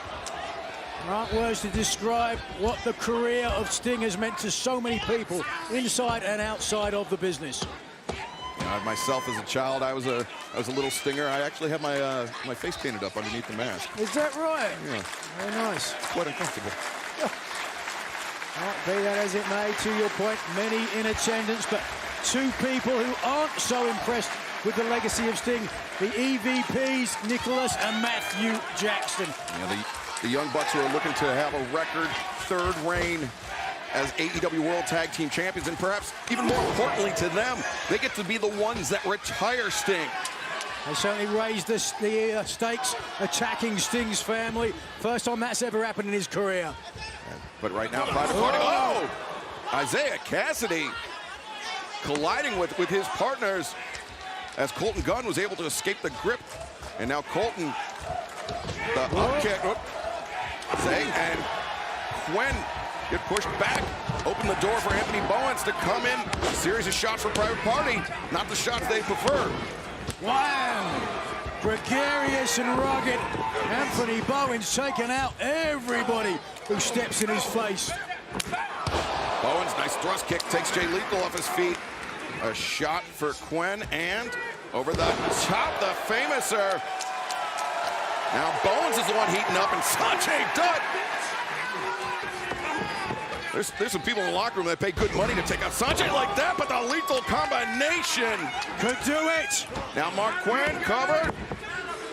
There aren't words to describe what the career of Sting has meant to so many people inside and outside of the business. You know, myself as a child, I was a little Stinger. I actually had my my face painted up underneath the mask. Is that right? Yeah. Very nice. It's quite uncomfortable. Well, be that as it may, to your point, many in attendance, but two people who aren't so impressed with the legacy of Sting, the EVPs, Nicholas and Matthew Jackson. Yeah, the Young Bucks who are looking to have a record third reign as AEW World Tag Team Champions, and perhaps even more importantly to them, they get to be the ones that retire Sting. They certainly raised the stakes, attacking Sting's family. First time that's ever happened in his career. But right now, private party. Oh! Isaiah Cassidy colliding with his partners as Colton Gunn was able to escape the grip. And now Colton, the up kick. Zay and Quinn get pushed back. Open the door for Anthony Bowens to come in. A series of shots for private party. Not the shots they prefer. Wow! Gregarious and rugged. Anthony Bowens taking out everybody who steps in his face. Bowens, nice thrust kick, takes Jay Lethal off his feet. A shot for Quinn, and over the top, the famouser. Now Bowens is the one heating up, and Sanjay Dutt. There's some people in the locker room that pay good money to take out Sanjay like that, but the lethal combination could do it. Now Mark Quinn covered.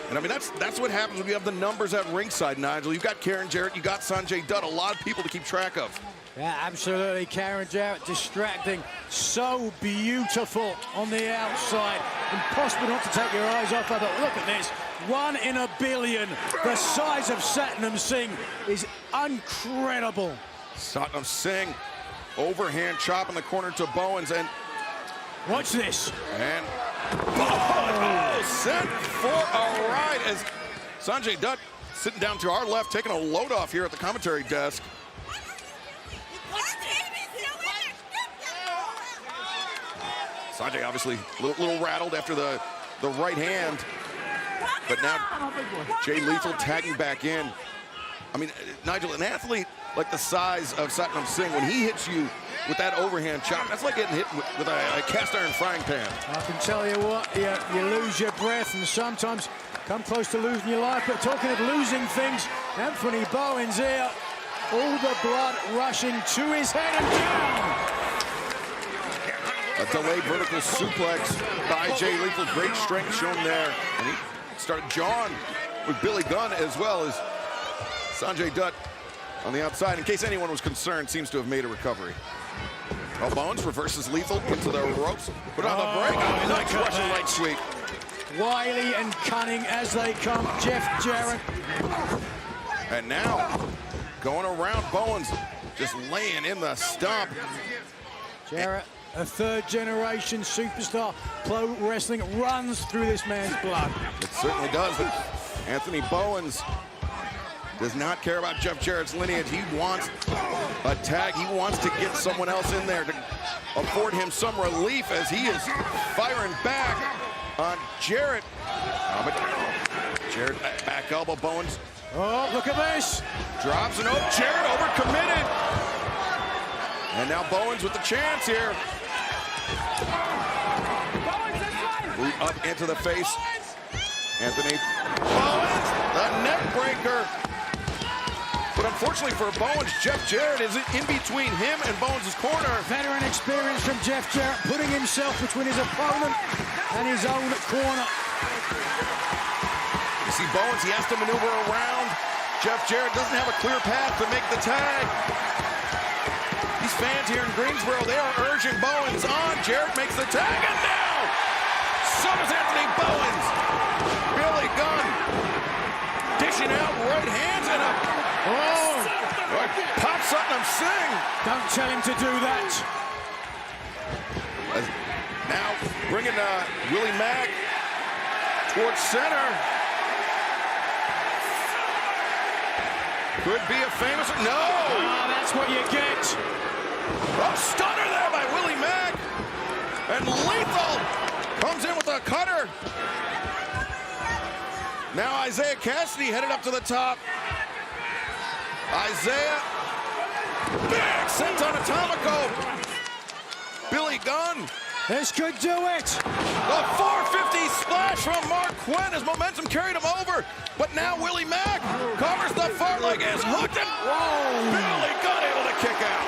And I mean, that's what happens when you have the numbers at ringside, Nigel. You've got Karen Jarrett, you got Sanjay Dutt, a lot of people to keep track of. Yeah, absolutely. Karen Jarrett distracting. So beautiful on the outside. Impossible not to take your eyes off her, but look at this. 1 in a billion. The size of Satnam Singh is incredible. Satnam Singh, overhand chop in the corner to Bowens, and watch this. And Bowens sent for a ride as Sanjay Dutt sitting down to our left, taking a load off here at the commentary desk. Sanjay obviously a little rattled after the right hand, but now Jay Lethal tagging back in. I mean, Nigel, an athlete like the size of Satnam Singh, when he hits you with that overhand chop, that's like getting hit with a cast iron frying pan. I can tell you what, you lose your breath and sometimes come close to losing your life. But talking of losing things, Anthony Bowens here, all the blood rushing to his head and down. A delayed vertical suplex by Jay Lethal, great strength shown there. And he started jawing with Billy Gunn as well as Sanjay Dutt on the outside. In case anyone was concerned, seems to have made a recovery. Oh, Bowens reverses Lethal into the ropes. Put on the break. Oh, nice Russian leg sweep. Wily and cunning as they come, Jeff Jarrett. And now, going around Bowens, just laying in the stomp. Jarrett, a third-generation superstar. Pro wrestling runs through this man's blood. It certainly does, but Anthony Bowens does not care about Jeff Jarrett's lineage. He wants a tag. He wants to get someone else in there to afford him some relief as he is firing back on Jarrett. But Jarrett back elbow, Bowens. Oh, look at this. Drops and Jarrett overcommitted. And now Bowens with the chance here. Boot up into the face. Anthony Bowens, the neck breaker. But unfortunately for Bowens, Jeff Jarrett is in between him and Bowens' corner. Veteran experience from Jeff Jarrett, putting himself between his opponent and his own corner. You see Bowens, he has to maneuver around. Jeff Jarrett doesn't have a clear path to make the tag. These fans here in Greensboro, they are urging Bowens on. Jarrett makes the tag, and now, so does Anthony Bowens. Billy Gunn dishing out right hands and a pop Satnam Singh. Don't tell him to do that. Now bringing Willie Mack towards center. Could be a famous, no! Oh, that's what you get. Oh, stunner there by Willie Mack. And Lethal comes in with a cutter. Now Isaiah Cassidy headed up to the top. Isaiah, big senton atomico. Billy Gunn. This could do it. The 450 splash from Mark Quinn as momentum carried him over. But now Willie Mack covers the far leg, is hooked, and Billy Gunn able to kick out.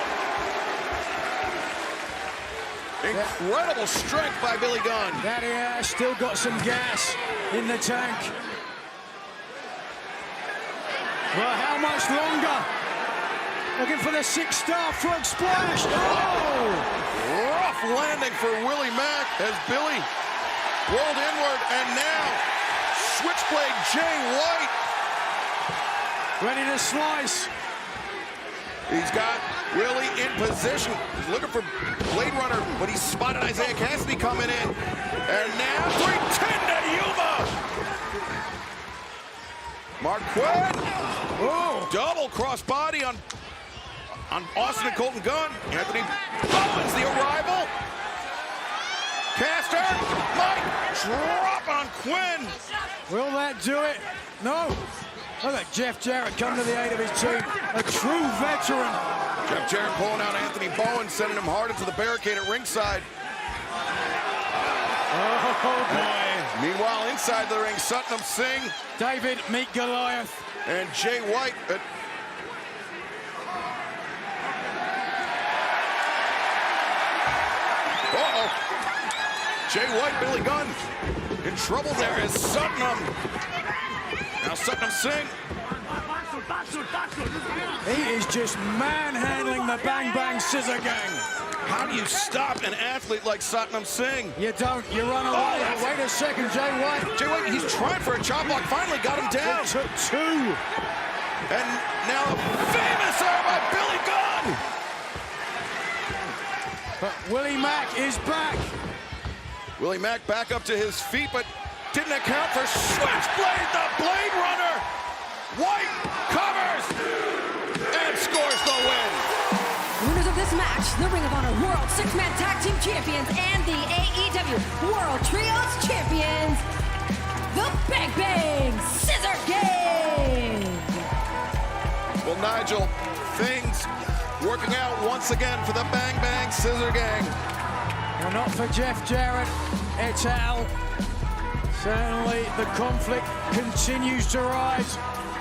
Incredible strength by Billy Gunn. That he has still got some gas in the tank. Well, how much longer? Looking for the 6-star frog splash. Oh! Rough landing for Willie Mack as Billy rolled inward, and now Switchblade Jay White. Ready to slice. He's got Willie in position. He's looking for Blade Runner, but he spotted Isaiah Cassidy coming in. And now 310 to Yuma. Mark Quinn. Oh, double crossbody on Austin and Colton Gunn. Anthony Bowens, the arrival. Caster might drop on Quinn. Will that do it? No. Look at Jeff Jarrett come to the aid of his team. A true veteran. Jeff Jarrett pulling out Anthony Bowens, sending him hard into the barricade at ringside. Oh, boy. Meanwhile, inside the ring, Satnam Singh. David, meet Goliath. And Jay White. Uh-oh. Jay White, Billy Gunn in trouble there as Satnam. Now Satnam Singh. He is just manhandling the Bang Bang Scissor Gang. How do you stop an athlete like Satnam Singh? You don't, you run away. Oh, wait a second, Jay White. Jay White, he's trying for a chop block, finally got him down. It took two. And now a famous arm by Billy Gunn. But Willie Mack is back. Willie Mack back up to his feet, but didn't account for Switchblade, the Blade Runner. White covers and scores the win. Winners of this match, the Ring of Honor World Six-Man Tag Team Champions and the AEW World Trios Champions, the Bang Bang Scissor Gang. Well, Nigel, things working out once again for the Bang Bang Scissor Gang. Well, not for Jeff Jarrett et al. Certainly the conflict continues to rise.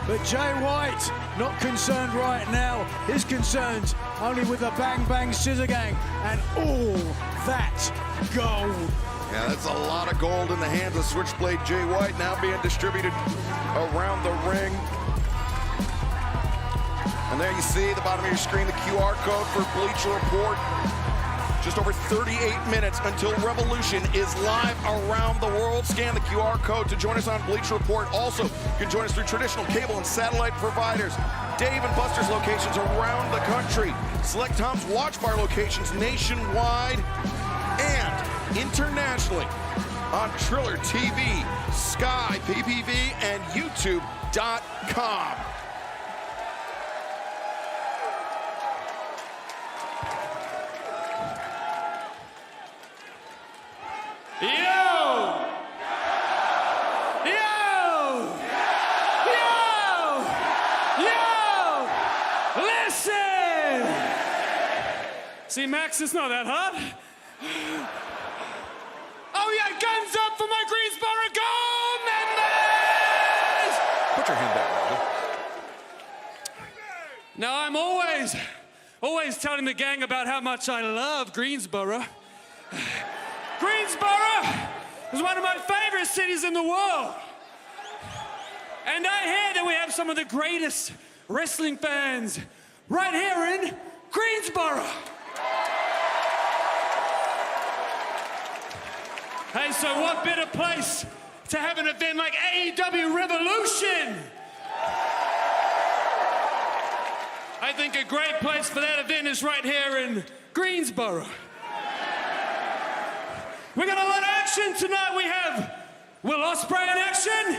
But Jay White, not concerned right now. His concerns only with the Bang Bang Scissor Gang and all that gold. Yeah, that's a lot of gold in the hands of Switchblade Jay White, now being distributed around the ring. And there you see at the bottom of your screen the QR code for Bleacher Report. Just over 38 minutes until Revolution is live around the world. Scan the QR code to join us on Bleacher Report. Also, you can join us through traditional cable and satellite providers. Dave and Buster's locations around the country. Select Tom's Watch Bar locations nationwide and internationally on Triller TV, Sky, PPV, and YouTube.com. Yo! Yo! Yo! Yo! Listen! See, Max, it's not that hard. Oh, yeah, guns up for my Greensboro Gold members! Put your hand back, Nigel. Now, I'm always telling the gang about how much I love Greensboro. Greensboro is one of my favorite cities in the world. And I hear that we have some of the greatest wrestling fans right here in Greensboro. Hey, so what better place to have an event like AEW Revolution? I think a great place for that event is right here in Greensboro. We got a lot of action tonight. We have Will Ospreay in action.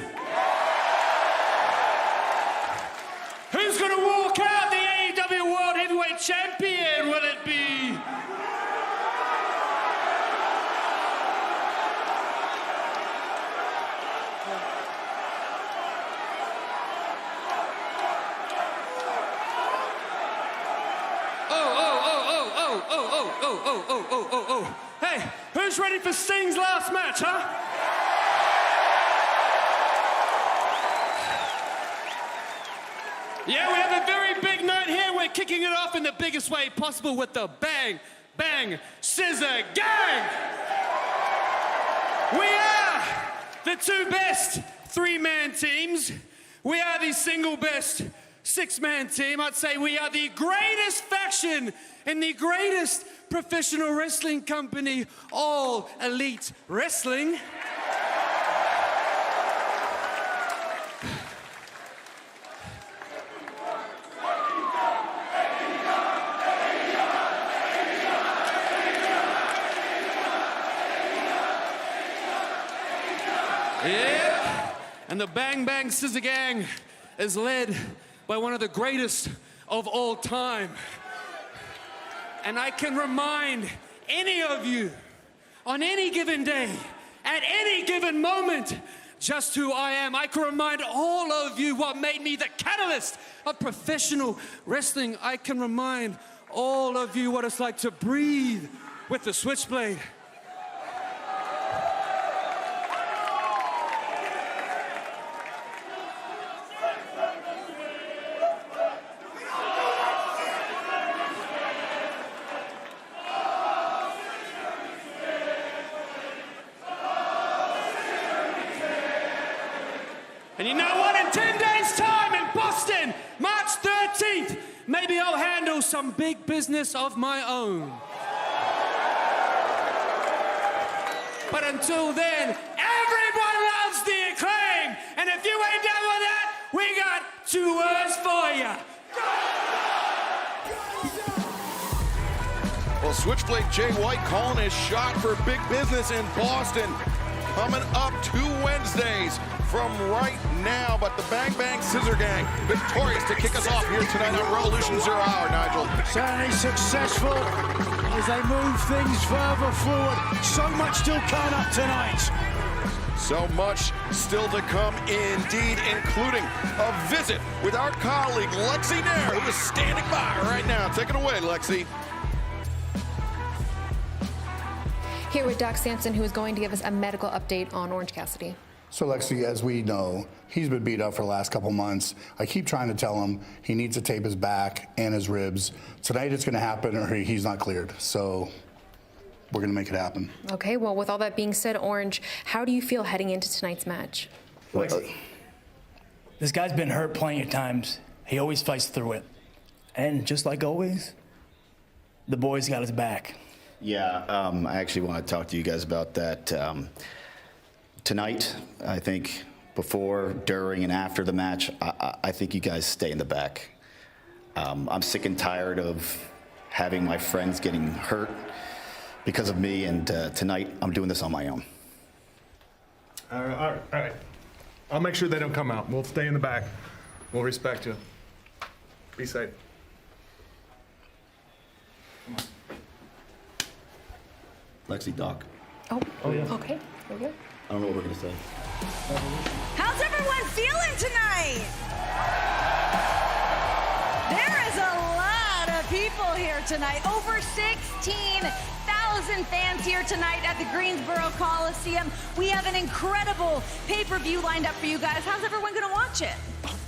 Who's gonna walk out the AEW World Heavyweight Champion? Will it be Oh. Hey, who's ready for Sting's last match, huh? Yeah, we have a very big night here. We're kicking it off in the biggest way possible with the Bang Bang Scissor Gang. We are the two best three-man teams. We are the single best six-man team. I'd say we are the greatest faction in the greatest professional wrestling company, All Elite Wrestling. And the Bang Bang Scissor Gang is led by one of the greatest of all time. And I can remind any of you on any given day, at any given moment, just who I am. I can remind all of you what made me the catalyst of professional wrestling. I can remind all of you what it's like to breathe with the switchblade. And you know what? In 10 days' time in Boston, March 13th, maybe I'll handle some big business of my own. But until then, everyone loves the Acclaim. And if you ain't down with that, we got 2 words for you. Well, Switchblade Jay White calling his shot for big business in Boston. Coming up 2 Wednesdays from right now, but the Bang Bang Scissor Gang victorious to kick us off here tonight on Revolution 0 Hour, Nigel. Certainly successful as they move things further forward. So much still coming up tonight. So much still to come indeed, including a visit with our colleague Lexi Nair, who is standing by right now. Take it away, Lexi. Here with Doc Sampson, who is going to give us a medical update on Orange Cassidy. So Lexi, as we know, he's been beat up for the last couple months. I keep trying to tell him he needs to tape his back and his ribs. Tonight it's going to happen or he's not cleared. So we're going to make it happen. Okay, well, with all that being said, Orange, how do you feel heading into tonight's match? Lexi, this guy's been hurt plenty of times. He always fights through it. And just like always, the boys got his back. Yeah, I actually want to talk to you guys about that. Tonight, I think before, during, and after the match, I think you guys stay in the back. I'm sick and tired of having my friends getting hurt because of me, and tonight I'm doing this on my own. All right. I'll make sure they don't come out. We'll stay in the back. We'll respect you. Be safe. Come on. Lexi, Doc. Oh yeah. Okay, very good. I don't know what we're going to say. How's everyone feeling tonight? There is a lot of people here tonight. Over 16,000 fans here tonight at the Greensboro Coliseum. We have an incredible pay-per-view lined up for you guys. How's everyone going to watch it?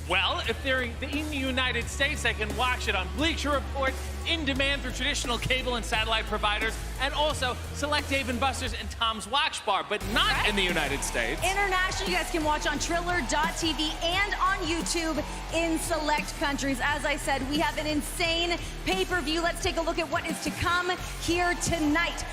Well, if they're in the United States, they can watch it on Bleacher Report, in demand through traditional cable and satellite providers, and also select Dave & Buster's and Tom's Watch Bar, but not in the United States. International, you guys can watch on Triller.tv and on YouTube in select countries. As I said, we have an insane pay-per-view. Let's take a look at what is to come here tonight.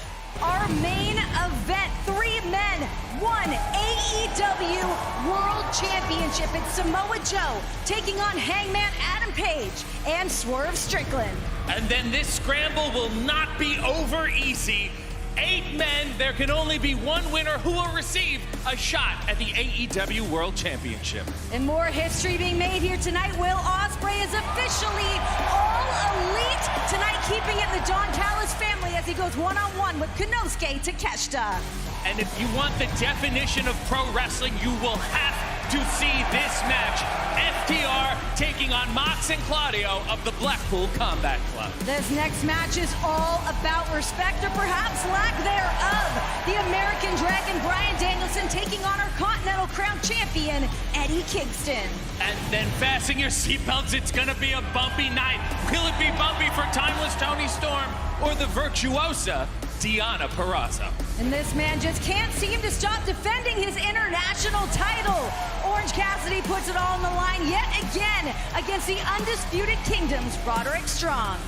Our main event, 3 men, 1 AEW World Championship. It's Samoa Joe taking on Hangman Adam Page and Swerve Strickland. And then this scramble will not be over easy. 8 men, there can only be 1 winner who will receive a shot at the AEW World Championship. And more history being made here tonight. Will Ospreay is officially all elite tonight, keeping it in the Don Callis family as he goes one-on-one with Konosuke Takeshita. And if you want the definition of pro wrestling, you will have to see this match. FTR taking on Mox and Claudio of the Blackpool Combat Club. This next match is all about respect, or perhaps lack thereof. The American Dragon Bryan Danielson taking on our Continental Crown champion, Eddie Kingston. And then fasten your seatbelts, it's gonna be a bumpy night. Will it be bumpy for Timeless Tony Storm or the virtuosa Deonna Purrazzo? And this man just can't seem to stop defending his international title. Orange Cassidy puts it all on the line yet again against the Undisputed Kingdom's Roderick Strong.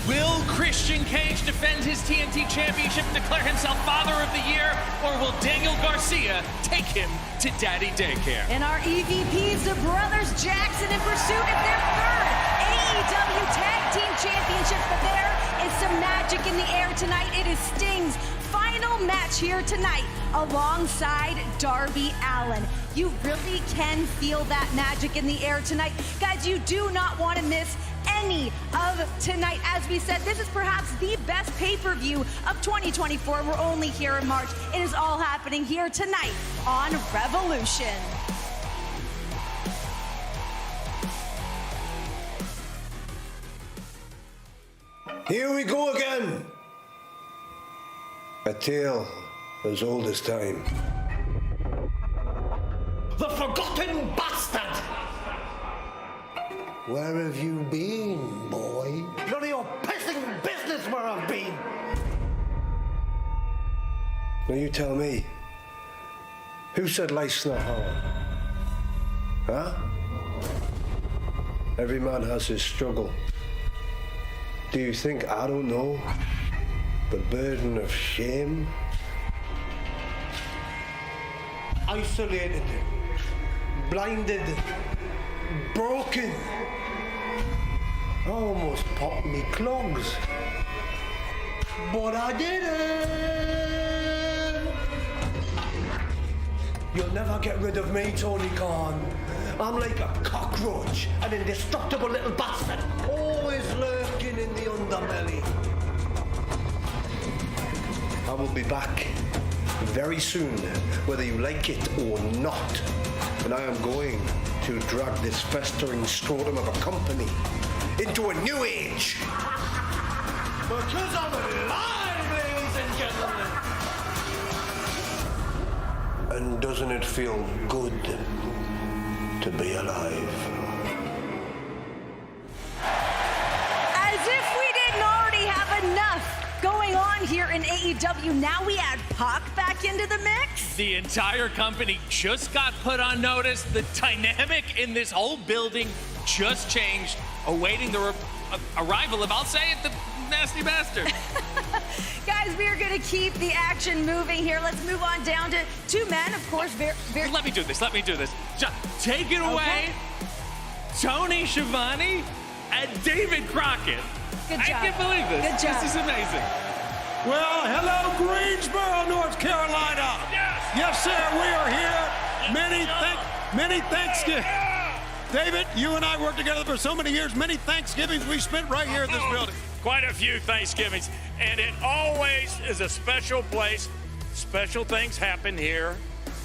Will Christian Cage defend his TNT Championship and declare himself Father of the Year, or will Daniel Garcia take him to Daddy Daycare? And our EVPs, the brothers Jackson, in pursuit of their 3rd AEW Tag Team Championship. But there is some magic in the air tonight. It is Sting's final match here tonight alongside Darby Allin. You really can feel that magic in the air tonight. Guys, you do not want to miss any of tonight. As we said, this is perhaps the best pay-per-view of 2024. We're only here in March. It is all happening here tonight on Revolution. Here we go again. A tale as old as time. The forgotten bastard! Where have you been, boy? None of your pissing business where I've been! Now you tell me. Who said life's not hard? Huh? Every man has his struggle. Do you think I don't know the burden of shame? Isolated, blinded, broken. I almost popped me clogs. But I didn't. You'll never get rid of me, Tony Khan. I'm like a cockroach, An indestructible little bastard. always lurking in the underbelly. I will be back very soon, whether you like it or not. And I am going to drag this festering scrotum of a company into a new age. Because I'm alive, ladies and gentlemen. And doesn't it feel good to be alive? As if we didn't already have enough going on here in AEW, now we add Pac back into the mix? The entire company just got put on notice. The dynamic in this whole building just changed, awaiting the arrival of, I'll say it, the nasty bastard. Guys, we are going to keep the action moving here. Let's move on down to two men, of course. Very... Let me do this. Take it away. Tony Schiavone and David Crockett. Good job. I can't believe this. Good job. This is amazing. Well, hello, Greensboro, North Carolina. Yes, sir, we are here. Many Thanksgiving. David, you and I worked together for so many years. Many Thanksgivings we spent right here in this building. Quite a few Thanksgivings, and it always is a special place. Special things happen here.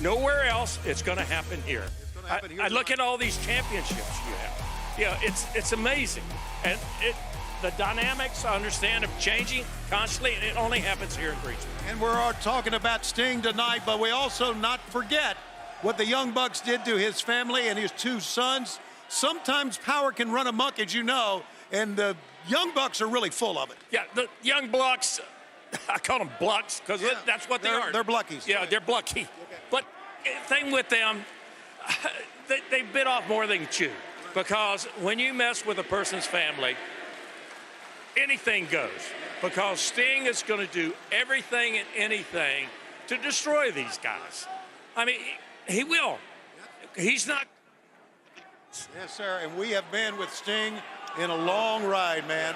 Nowhere else, it's going to happen here. I look at all these championships you have. Yeah, it's amazing, and the dynamics, I understand, are changing constantly, and it only happens here in Greensboro. And we're all talking about Sting tonight, but we also not forget what the Young Bucks did to his family and his two sons. Sometimes power can run amok, as you know, and the Young Bucks are really full of it. Yeah, the Young Bucks, I call them Blucks because that's what they are. They're Bluckies. Yeah, they're Blucky. Okay. But the thing with them, they bit off more than you chew, because when you mess with a person's family, anything goes, because Sting is going to do everything and anything to destroy these guys. I mean, he will. He's not. Yes, sir, and we have been with Sting in a long ride, man.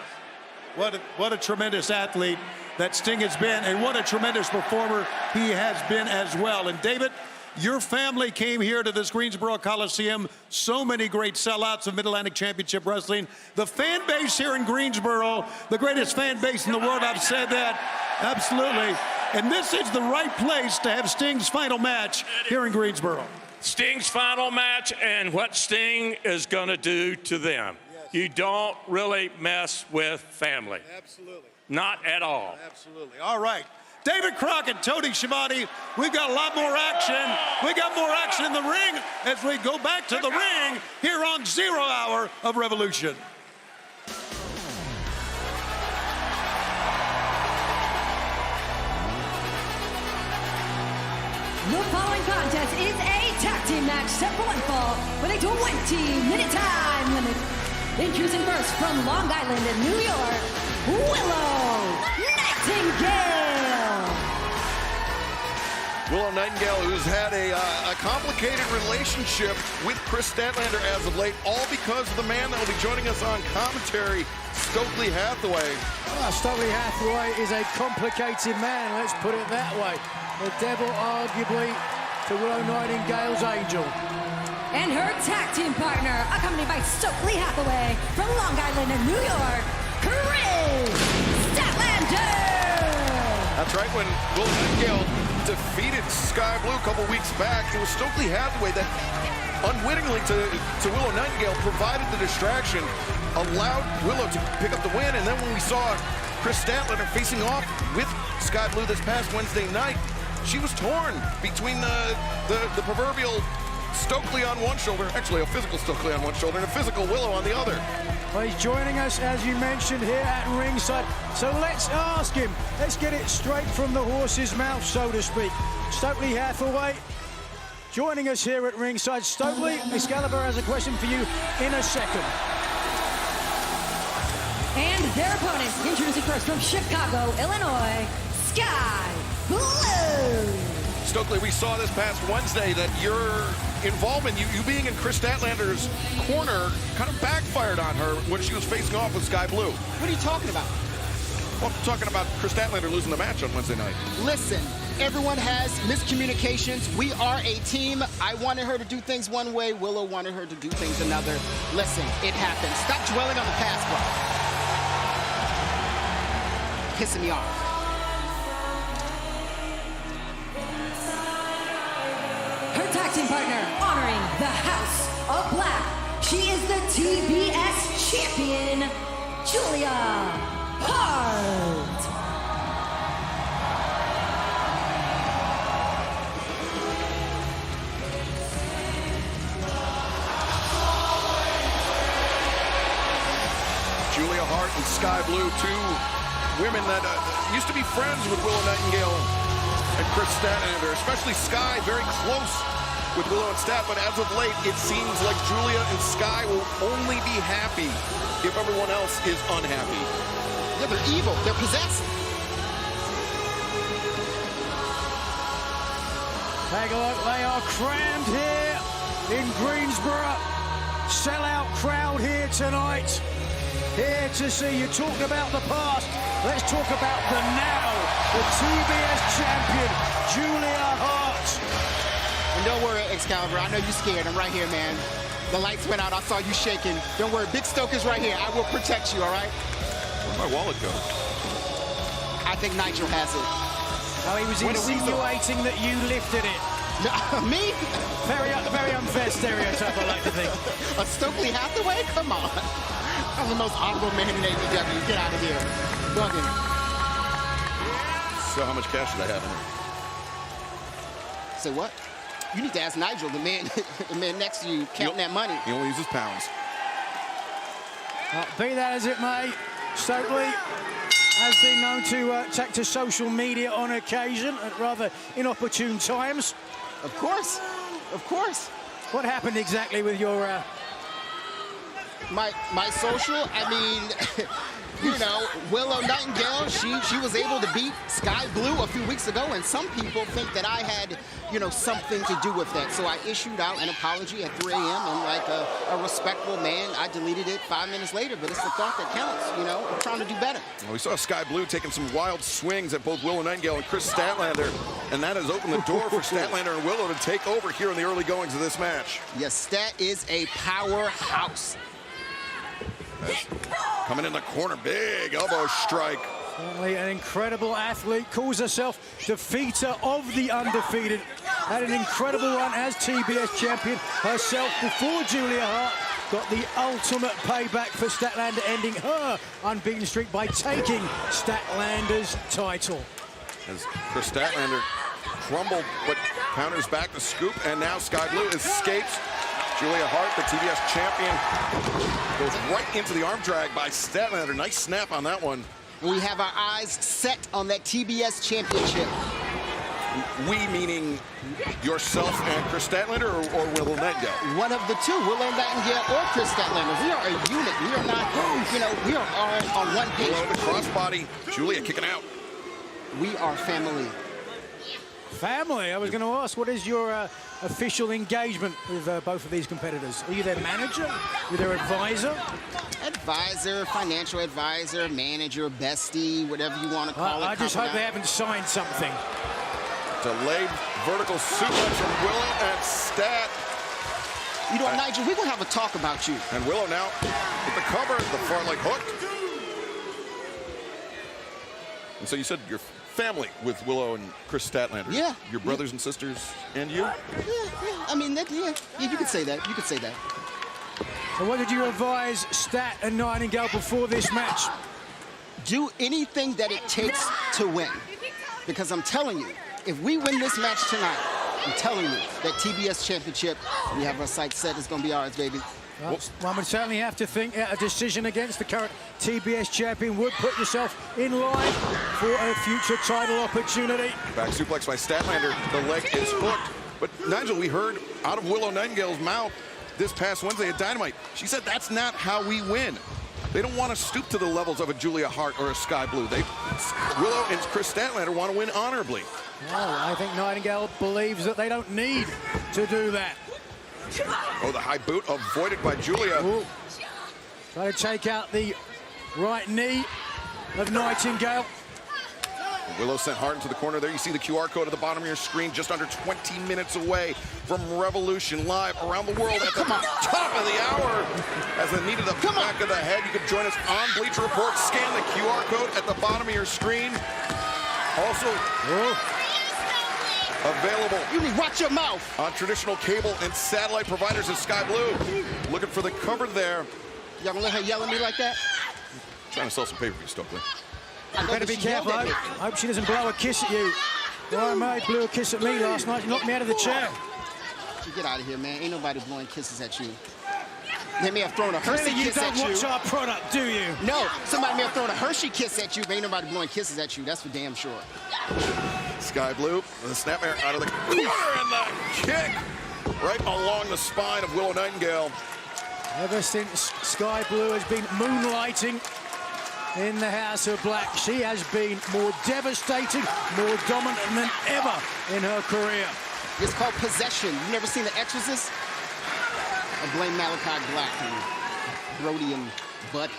What a tremendous athlete that Sting has been, and what a tremendous performer he has been as well. And David, your family came here to this Greensboro Coliseum. So many great sellouts of Mid-Atlantic Championship Wrestling. The fan base here in Greensboro, the greatest fan base in the world. I've said that, absolutely. And this is the right place to have Sting's final match here in Greensboro. Sting's final match and what Sting is going to do to them. Yes. You don't really mess with family. Absolutely. Not at all. Absolutely. All right. David Crockett, Tony Schiavone, we've got a lot more action. We got more action in the ring as we go back to the ring here on 0 Hour of Revolution. The following contest is a tag team match set for one fall with a 20-minute time limit. Introducing first from Long Island in New York, Willow Nightingale. Willow Nightingale, who's had a complicated relationship with Chris Statlander as of late, all because of the man that will be joining us on commentary, Stokely Hathaway. Stokely Hathaway is a complicated man, let's put it that way. The devil, arguably, to Willow Nightingale's angel. And her tag team partner, accompanied by Stokely Hathaway from Long Island and New York, Chris Statlander. That's right, when Willow Nightingale defeated Sky Blue a couple weeks back, it was Stokely Hathaway that unwittingly to Willow Nightingale provided the distraction, allowed Willow to pick up the win, and then when we saw Chris Statlander facing off with Sky Blue this past Wednesday night, she was torn between the proverbial Stokely on one shoulder, actually a physical Stokely on one shoulder, and a physical Willow on the other. Well, he's joining us, as you mentioned, here at ringside. So let's ask him. Let's get it straight from the horse's mouth, so to speak. Stokely Hathaway joining us here at ringside. Stokely, Excalibur has a question for you in a second. And their opponent, introducing first from Chicago, Illinois, Sky Blue. Stokely, we saw this past Wednesday that your involvement, you being in Chris Statlander's corner, kind of backfired on her when she was facing off with Sky Blue. What are you talking about? Well, I'm talking about Chris Statlander losing the match on Wednesday night. Listen, everyone has miscommunications. We are a team. I wanted her to do things one way. Willow wanted her to do things another. Listen, it happens. Stop dwelling on the past, bro. Pissing me off. Her tag team partner, honoring the House of Black. She is the TBS champion, Julia Hart. Julia Hart and Sky Blue, two women that used to be friends with Willow Nightingale and Chris Statlander, especially Sky, very close with Willow and Stat, but as of late, it seems like Julia and Sky will only be happy if everyone else is unhappy. Yeah, they're evil. They're possessed. Take a look, they are crammed here in Greensboro. Sellout crowd here tonight. Here to see you. Talk about the past. Let's talk about the now. The TBS champion, Julia Hart. And don't worry, Excalibur. I know you're scared. I'm right here, man. The lights went out. I saw you shaking. Don't worry. Big Stoke is right here. I will protect you, all right? Where'd my wallet go? I think Nigel has it. Oh, he was insinuating that you lifted it. Me? Very unfair stereotype, I like to think. A Stokely Hathaway? Come on. I'm the most honorable man in AEW. Get out of here. Bugging. So how much cash did I have in it? Say what? You need to ask Nigel, the man next to you, counting that money. He only uses pounds. Be that as it may, Stokely has been known to take to social media on occasion at rather inopportune times. Of course. Of course. What happened exactly with your... My social, I mean, you know, Willow Nightingale, she was able to beat Sky Blue a few weeks ago, and some people think that I had, you know, something to do with that. So I issued out an apology at 3 a.m. and like a respectful man, I deleted it 5 minutes later, but it's the thought that counts, you know? I'm trying to do better. Well, we saw Sky Blue taking some wild swings at both Willow Nightingale and Chris Statlander, and that has opened the door for Statlander and Willow to take over here in the early goings of this match. Yes, Stat is a powerhouse. Coming in the corner, big elbow strike. Certainly an incredible athlete, calls herself defeater of the undefeated. Had an incredible run as TBS champion herself before Julia Hart got the ultimate payback for Statlander, ending her unbeaten streak by taking Statlander's title. As Chris Statlander crumbled, but counters back the scoop, and now Sky Blue escapes. Julia Hart, the TBS champion, goes right into the arm drag by Statlander. Nice snap on that one. We have our eyes set on that TBS championship. We meaning yourself and Chris Statlander or Willow Nightingale? One of the two, Willow Nightingale or Chris Statlander. We are a unit. We are not, you know, we are all on one page. Below the crossbody, Julia kicking out. We are family. Family? I was going to ask, what is your official engagement with both of these competitors? Are you their manager? Are you their advisor? Advisor, financial advisor, manager, bestie, whatever you want to call it. I just hope they haven't signed something. Delayed vertical suplex from Willow and Stat. You know what, Nigel, we're going to have a talk about you. And Willow now with the cover, the far leg hook. And so you said your family with Willow and Chris Statlander. Yeah. Your brothers and sisters and you? Yeah. I mean, yeah, you could say that. You could say that. So what did you advise Stat and Nightingale before this match? Do anything that it takes to win. Because I'm telling you, if we win this match tonight, I'm telling you that TBS Championship, we have our sights set, it's going to be ours, baby. Well, one would certainly have to think a decision against the current TBS champion would put yourself in line for a future title opportunity. Back suplex by Statlander. The leg is hooked. But Nigel, we heard out of Willow Nightingale's mouth this past Wednesday at Dynamite. She said that's not how we win. They don't want to stoop to the levels of a Julia Hart or a Sky Blue. Willow and Chris Statlander want to win honorably. Well, I think Nightingale believes that they don't need to do that. Oh, the high boot avoided by Julia. Ooh. Try to take out the right knee of Nightingale. Willow sent Hart into the corner there. You see the QR code at the bottom of your screen, just under 20 minutes away from Revolution, live around the world at the top of the hour. As the knee to the back of the head, you can join us on Bleacher Report. Scan the QR code at the bottom of your screen. Also, available. You need to watch your mouth. On traditional cable and satellite providers of Sky Blue. Looking for the cover there. Y'all gonna let her yell at me like that? Trying to sell some pay-per-view, Stokely. Better be careful. I hope she doesn't blow a kiss at you. Ryan May blew a kiss at me last night. She knocked me out of the chair. Get out of here, man. Ain't nobody blowing kisses at you. They may have thrown a Hershey kiss at you. You don't watch our product, do you? No. Somebody may have thrown a Hershey kiss at you, but ain't nobody blowing kisses at you. That's for damn sure. Sky Blue, the snapmare out of the corner, and the kick right along the spine of Willow Nightingale. Ever since Sky Blue has been moonlighting in the House of Black, she has been more devastating, more dominant than ever in her career. It's called possession. You never seen The Exorcist? I blame Malachi Black and Brody and Buddy.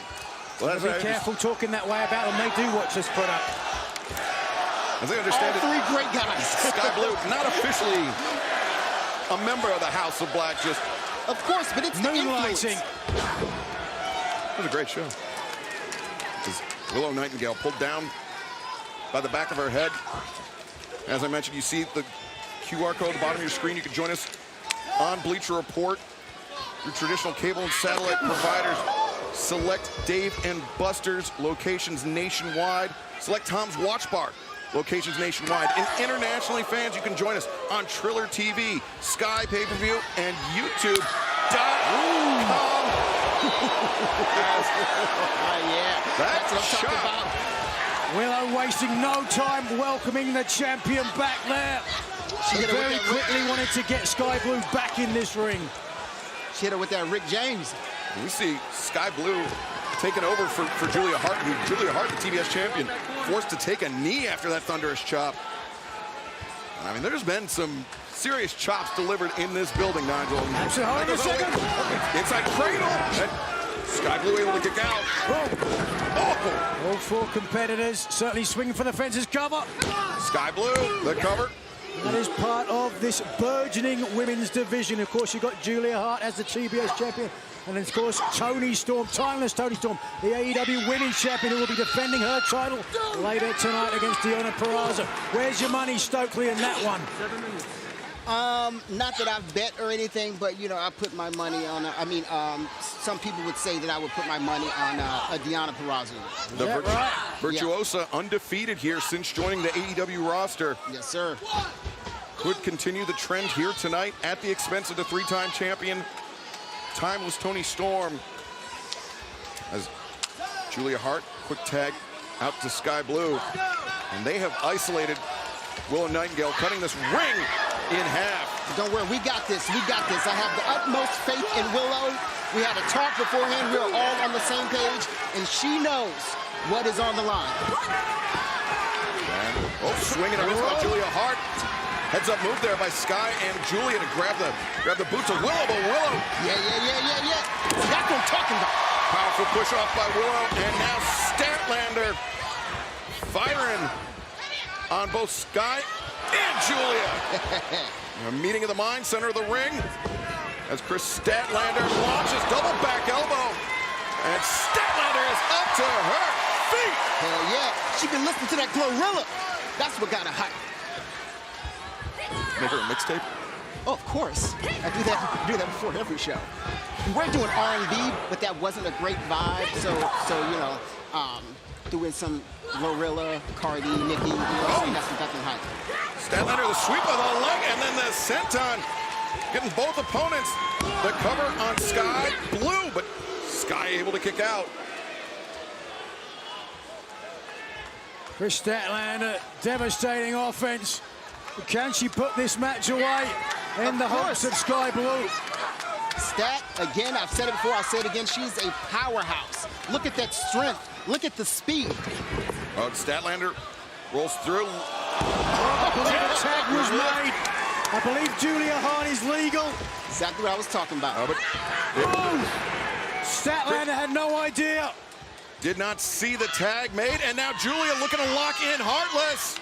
Well, be careful talking that way about them. They do watch this product. As I understand all three great guys. Sky Blue, not officially a member of the House of Black, just... Of course, but it's moonlighting. It was a great show. Willow Nightingale pulled down by the back of her head. As I mentioned, you see the QR code at the bottom of your screen. You can join us on Bleacher Report. Your traditional cable and satellite providers. Select Dave & Buster's, locations nationwide. Select Tom's Watch Bar, locations nationwide. And internationally, fans, you can join us on Triller TV, Sky Pay-Per-View, and YouTube.com. Yeah, that's what I'm talking about. Willow wasting no time welcoming the champion back there. She very quickly wanted to get Sky Blue back in this ring. She hit her with that Rick James. We see Sky Blue taking over for Julia Hart, Julia Hart, the TBS champion, forced to take a knee after that thunderous chop. I mean, there's been some serious chops delivered in this building, Nigel. Actually, hold on a second. Inside cradle. And Sky Blue able to kick out. All four competitors certainly swinging for the fences cover. Sky Blue, the cover. That is part of this burgeoning women's division. Of course, you've got Julia Hart as the TBS champion. And of course, Toni Storm, timeless Toni Storm, the AEW Women's Champion, who will be defending her title later tonight against Deonna Purrazzo. Where's your money, Stokely, in that one? Not that I've bet or anything, but, you know, I put my money on, some people would say that I would put my money on a Deonna Purrazzo. The Virtuosa, undefeated here since joining the AEW roster. Yes, sir. Could continue the trend here tonight at the expense of the three-time champion, timeless Toni Storm. As Julia Hart, quick tag out to Sky Blue. And they have isolated Willow Nightingale, cutting this ring in half. Don't worry, we got this, we got this. I have the utmost faith in Willow. We had a talk beforehand, we are all on the same page, and she knows what is on the line. And, swinging a miss by Julia Hart. Heads up move there by Sky and Julia to grab the boots of Willow, but Willow. Yeah. That's what I'm talking about. Powerful push off by Willow, and now Statlander firing on both Sky and Julia. A meeting of the mind, center of the ring, as Chris Statlander launches double back elbow, and Statlander is up to her feet. Hell yeah, she been listening to that Glorilla. That's what got her hype. Make her a mixtape? Oh, of course. I do that before every show. We were doing R&B, but that wasn't a great vibe. So you know, doing some Glorilla, Cardi, Nicki, you know, that's nothing hype. Statlander, the sweep of the leg, and then the senton, getting both opponents. The cover on Sky Blue, but Sky able to kick out. Chris Statlander, devastating offense. Can she put this match away in the hopes of Sky Blue? Stat, again, I've said it before, I'll say it again, she's a powerhouse. Look at that strength. Look at the speed. Oh, Statlander rolls through. I believe a tag was made. I believe Julia Hart is legal. Exactly what I was talking about. Statlander had no idea. Did not see the tag made, and now Julia looking to lock in Heartless.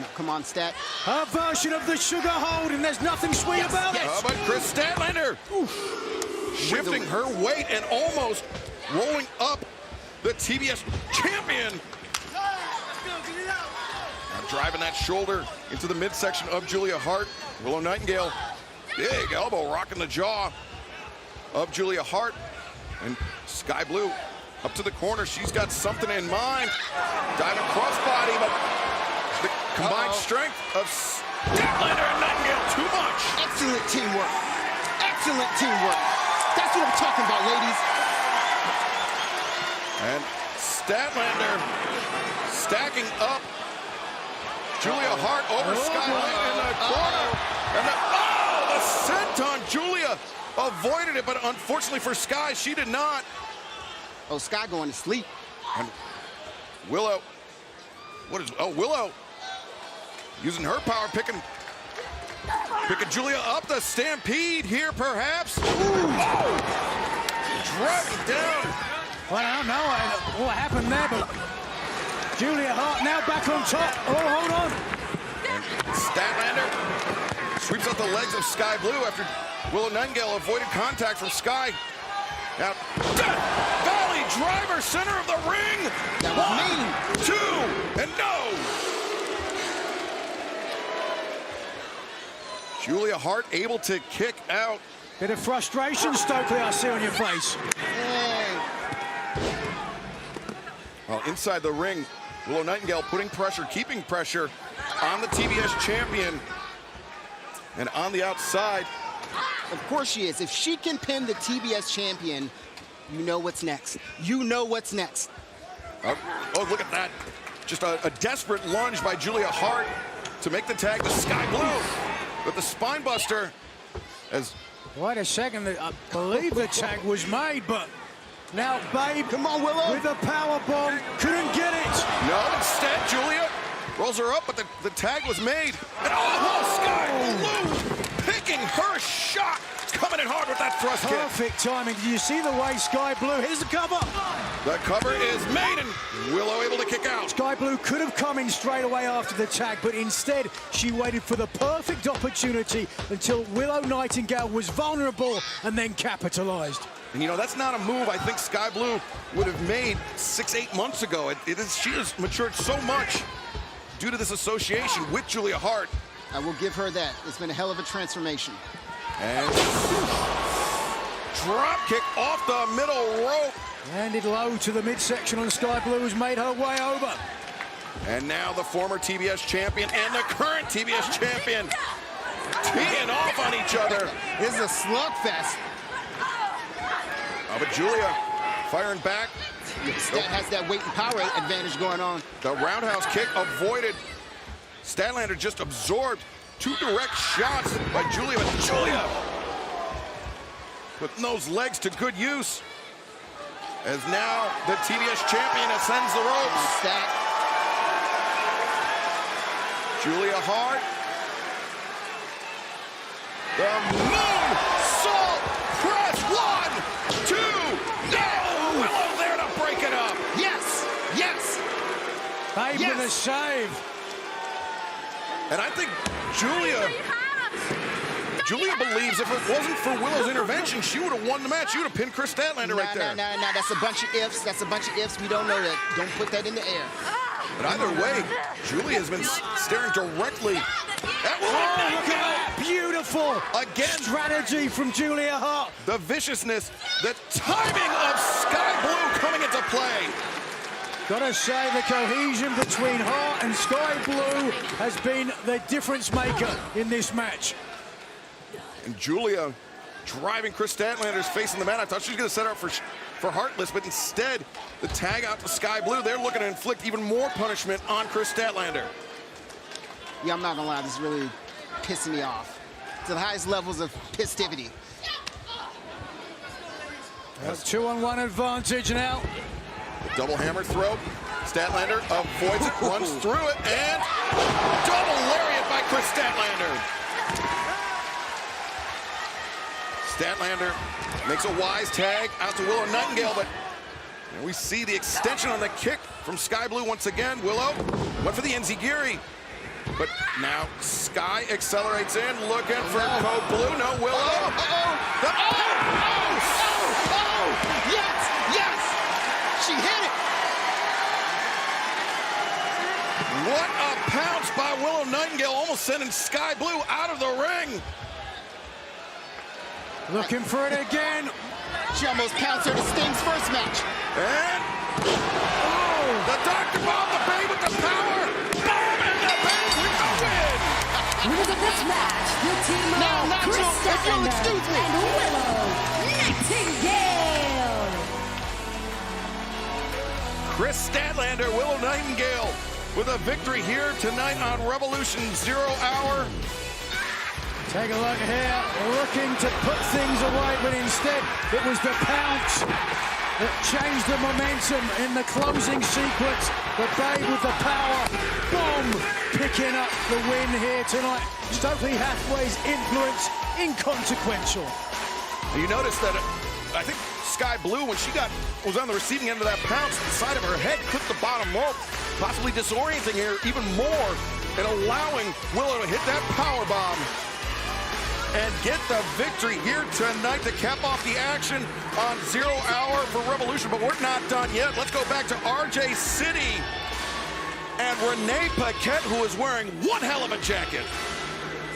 No, come on, Stat. Her version of the sugar hold, and there's nothing sweet about it. But Chris Statlander shifting her weight and almost rolling up the TBS champion. Now driving that shoulder into the midsection of Julia Hart. Willow Nightingale, big elbow rocking the jaw of Julia Hart. And Sky Blue up to the corner. She's got something in mind. Diving crossbody, but the combined strength of Statlander and Nightingale, too much. Excellent teamwork. Excellent teamwork. That's what I'm talking about, ladies. And Statlander stacking up Julia Hart over Skyline in the corner. And the senton. Julia avoided it, but unfortunately for Sky, she did not. Oh, Sky going to sleep. And Willow, Willow using her power, picking Julia up. The stampede here, perhaps. Driving down. Well, I don't know what happened there, but Julia Hart now back on top. Oh, hold on. And Statlander sweeps out the legs of Sky Blue after Willow Nightingale avoided contact from Sky. Now, Valley driver, center of the ring. That was mean. 2, and no. Julia Hart able to kick out. Bit of frustration, Stokely, I see on your face. Well, inside the ring, Willow Nightingale putting pressure, keeping pressure on the TBS champion. And on the outside. Of course she is. If she can pin the TBS champion, you know what's next. You know what's next. Oh, look at that. Just a desperate lunge by Julia Hart to make the tag to Sky Blue. But the spine buster as... Wait a second, I believe the tag was made, but now Babe, come on, Willow, with a power bomb, couldn't get it. No, instead Julia rolls her up, but the tag was made. And Sky Blue picking her shot, coming in hard with that thrust kick. Perfect timing. Do you see the way Sky Blue? Here's the cover. The cover is made, and Willow able to kick out. Sky Blue could have come in straight away after the tag, but instead she waited for the perfect opportunity until Willow Nightingale was vulnerable and then capitalized. And you know, that's not a move I think Sky Blue would have made 6-8 months ago. She has matured so much due to this association with Julia Hart. I will give her that. It's been a hell of a transformation. And drop kick off the middle rope. Landed low to the midsection on Sky Blue, has made her way over. And now the former TBS champion and the current TBS champion teeing off on each other. This is a slugfest. Oh, but Julia firing back. Stat has that weight and power advantage going on. The roundhouse kick avoided. Statlander just absorbed 2 direct shots by Julia. But Julia putting those legs to good use. As now the TBS champion ascends the ropes. Stat. Julia Hart The moonsault press. 1, 2, yeah! Willow there to break it up. Yes, yes. Babe with a save. And I think Julia believes if it wasn't for Willow's intervention, she would have won the match. She would have pinned Chris Statlander right there. No, that's a bunch of ifs. That's a bunch of ifs. We don't know that. Don't put that in the air. But either way, Julia has been staring directly at Willow. Oh, look at that. Beautiful. Again. Strategy from Julia Hart. The viciousness, the timing of Sky Blue coming into play. Gotta say, the cohesion between Hart and Sky Blue has been the difference maker in this match. And Julia driving Chris Statlander's face in the mat. I thought she was going to set her up for Heartless, but instead, the tag out to Sky Blue. They're looking to inflict even more punishment on Chris Statlander. Yeah, I'm not gonna lie, this is really pissing me off. To the highest levels of pistivity. That's 2-on-1 advantage now. Double hammer throw. Statlander avoids it, runs through it, and double lariat by Chris Statlander. Statlander makes a wise tag out to Willow Nightingale, but we see the extension on the kick from Sky Blue once again. Willow went for the enziguri, but now Sky accelerates in, looking for Code Blue. No, Willow. Yes! She hit it! What a pounce by Willow Nightingale, almost sending Sky Blue out of the ring. Looking for it again. She almost pounced her to Sting's first match. And the Dr. Bob, the Babe with the power. Boom, and the Babe with the win. Winners of this match, the team of Chris Statlander and Willow Nightingale. Chris Statlander, Willow Nightingale with a victory here tonight on Revolution 0 Hour. Take a look here, looking to put things away, but instead it was the pounce that changed the momentum in the closing sequence. The Babe with the power, boom, picking up the win here tonight. Stokely Hathaway's influence inconsequential. You notice that I think Sky Blue, when she was on the receiving end of that pounce, the side of her head clipped the bottom rope, possibly disorienting her even more and allowing Willow to hit that power bomb and get the victory here tonight to cap off the action on 0 Hour for Revolution. But we're not done yet. Let's go back to RJ City and Renee Paquette, who is wearing one hell of a jacket.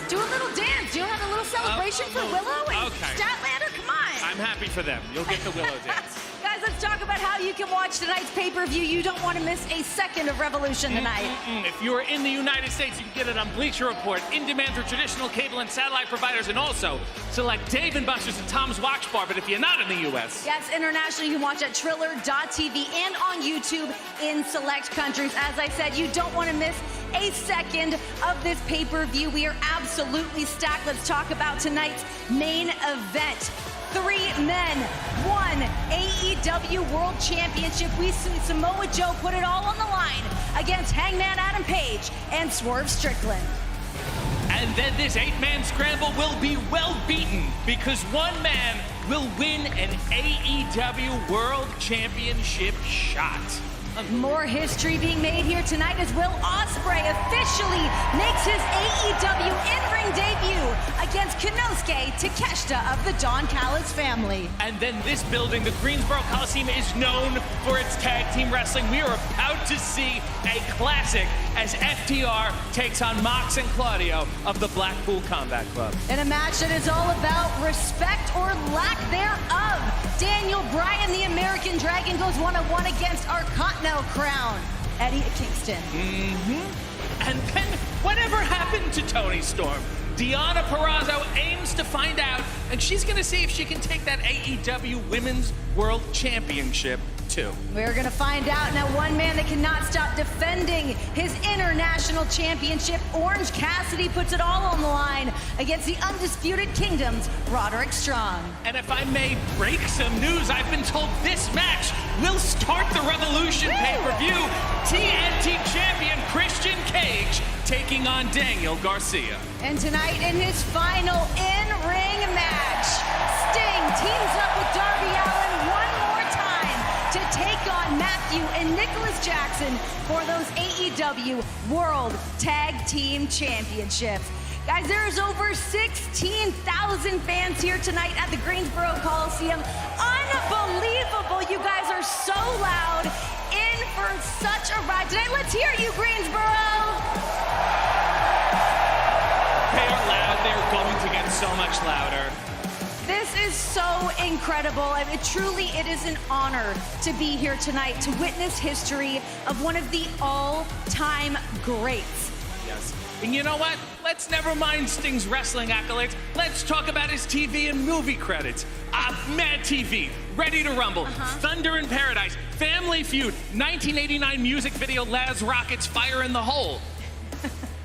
Do a little dance. Do you have a little celebration for Willow and Statlander? Come on. I'm happy for them. You'll get the Willow dance. Guys, let's talk about how you can watch tonight's pay-per-view. You don't want to miss a second of Revolution tonight. If you are in the United States, you can get it on Bleacher Report, in demand through traditional cable and satellite providers, and also select Dave & Buster's and Tom's Watch Bar. But if you're not in the U.S. Yes, internationally, you can watch at Triller.tv and on YouTube in select countries. As I said, you don't want to miss a second of this pay-per-view. We are absolutely stacked. Let's talk about tonight's main event. 3 men, 1 AEW World Championship. We see Samoa Joe put it all on the line against Hangman Adam Page and Swerve Strickland. And then this 8-man scramble will be well beaten because one man will win an AEW World Championship shot. More history being made here tonight as Will Ospreay officially makes his AEW in-ring debut against Konosuke Takeshita of the Don Callis family. And then this building, the Greensboro Coliseum, is known for its tag team wrestling. We are about to see a classic as FTR takes on Mox and Claudio of the Blackpool Combat Club. In a match that is all about respect or lack thereof. Daniel Bryan, the American Dragon, goes 1-on-1 against our Continental Crown, Eddie Kingston. And then, whatever happened to Toni Storm? Deonna Purrazzo aims to find out, and she's going to see if she can take that AEW Women's World Championship, too. We're going to find out. Now, one man that cannot stop defending his international championship, Orange Cassidy, puts it all on the line against the Undisputed Kingdom's Roderick Strong. And if I may break some news, I've been told this match will start the Revolution pay-per-view. TNT champion Christian Cage taking on Daniel Garcia. And tonight, in his final in ring match. Sting teams up with Darby Allin one more time to take on Matthew and Nicholas Jackson for those AEW World Tag Team Championships. Guys, there's over 16,000 fans here tonight at the Greensboro Coliseum. Unbelievable. You guys are so loud. In for such a ride tonight. Let's hear you, Greensboro. They are loud. They're going to get so much louder. This is so incredible. I mean, truly, it is an honor to be here tonight to witness history of one of the all-time greats. Yes. And you know what? Let's never mind Sting's wrestling accolades. Let's talk about his TV and movie credits. Mad TV, Ready to Rumble, Thunder in Paradise, Family Feud, 1989 music video Laz Rocket's Fire in the Hole.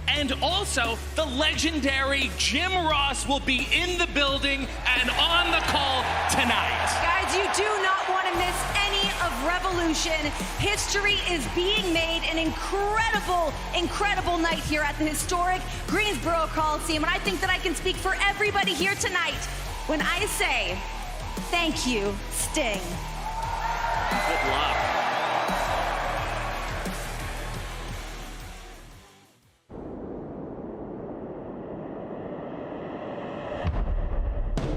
And also, the legendary Jim Ross will be in the building and on the call tonight. Guys, you do not want to miss any of Revolution. History is being made. An incredible, incredible night here at the historic Greensboro Coliseum. And I think that I can speak for everybody here tonight when I say, thank you, Sting. Good luck.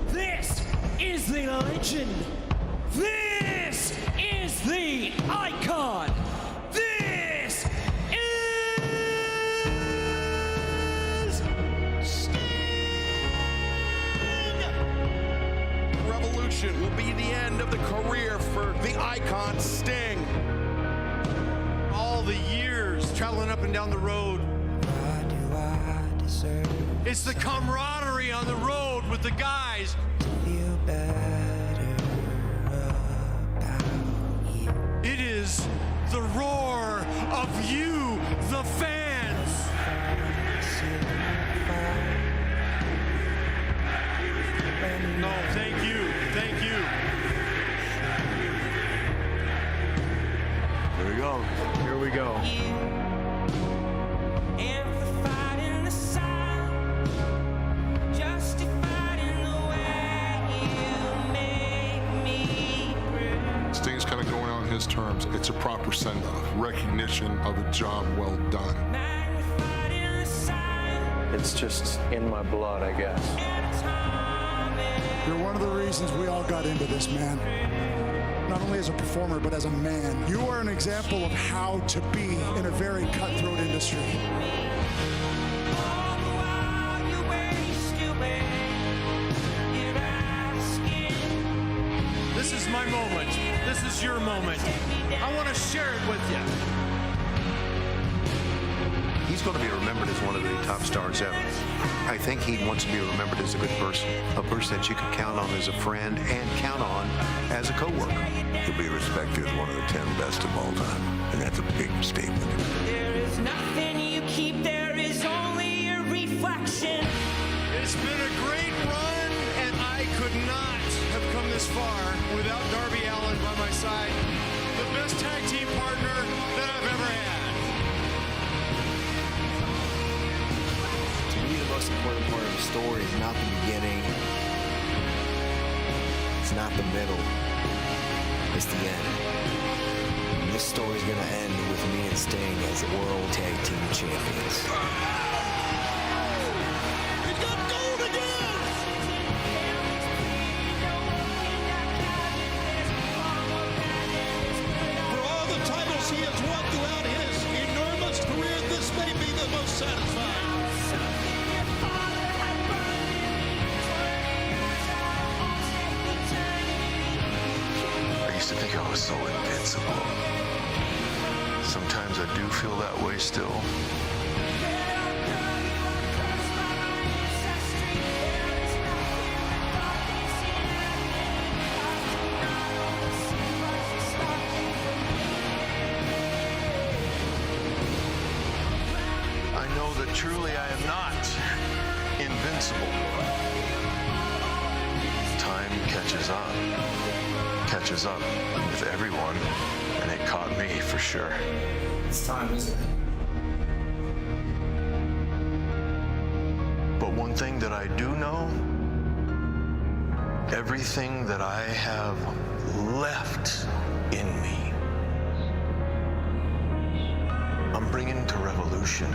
This is the legend. This is the icon. This is Revolution will be the end of the career for the icon Sting. All the years traveling up and down the road. It's the camaraderie on the road with the guys. It is the roar of you, the fans. No, thank you, thank you. Here we go. Here we go. Sting's kind of going out on his terms. It's a proper send-off, recognition of a job well done. It's just in my blood, I guess. You're one of the reasons we all got into this, man. Not only as a performer, but as a man. You are an example of how to be in a very cutthroat industry. This is my moment. This is your moment. I want to share it with you. He's going to be remembered as one of the top stars ever. I think he wants to be remembered as a good person, a person that you can count on as a friend and count on as a coworker. He'll be respected as one of the 10 best of all time, and that's a big statement. There is nothing you keep, there is only a reflection. It's been a great run, and I could not have come this far without Darby Allin by my side. The best tag team partner that I've ever had. To me, the most important part of the story is not the beginning. It's not the middle. It's the end. And this story is going to end with me and Sting as the World Tag Team Champions. He's got gold again! For all the titles he has won throughout his enormous career, this may be the most satisfying. I used to think I was so invincible. Sometimes I do feel that way still. I know that truly I am not invincible. Time catches up with everyone, and it caught me for sure. It's time, isn't it? But one thing that I do know Everything that I have left in me, I'm bringing to Revolution.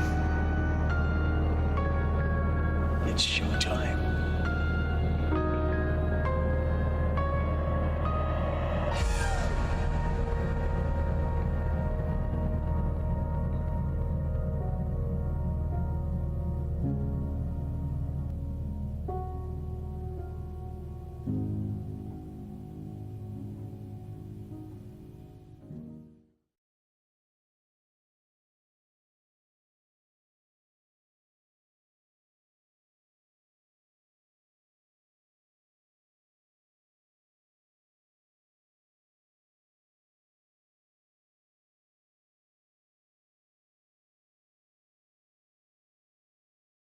It's showtime.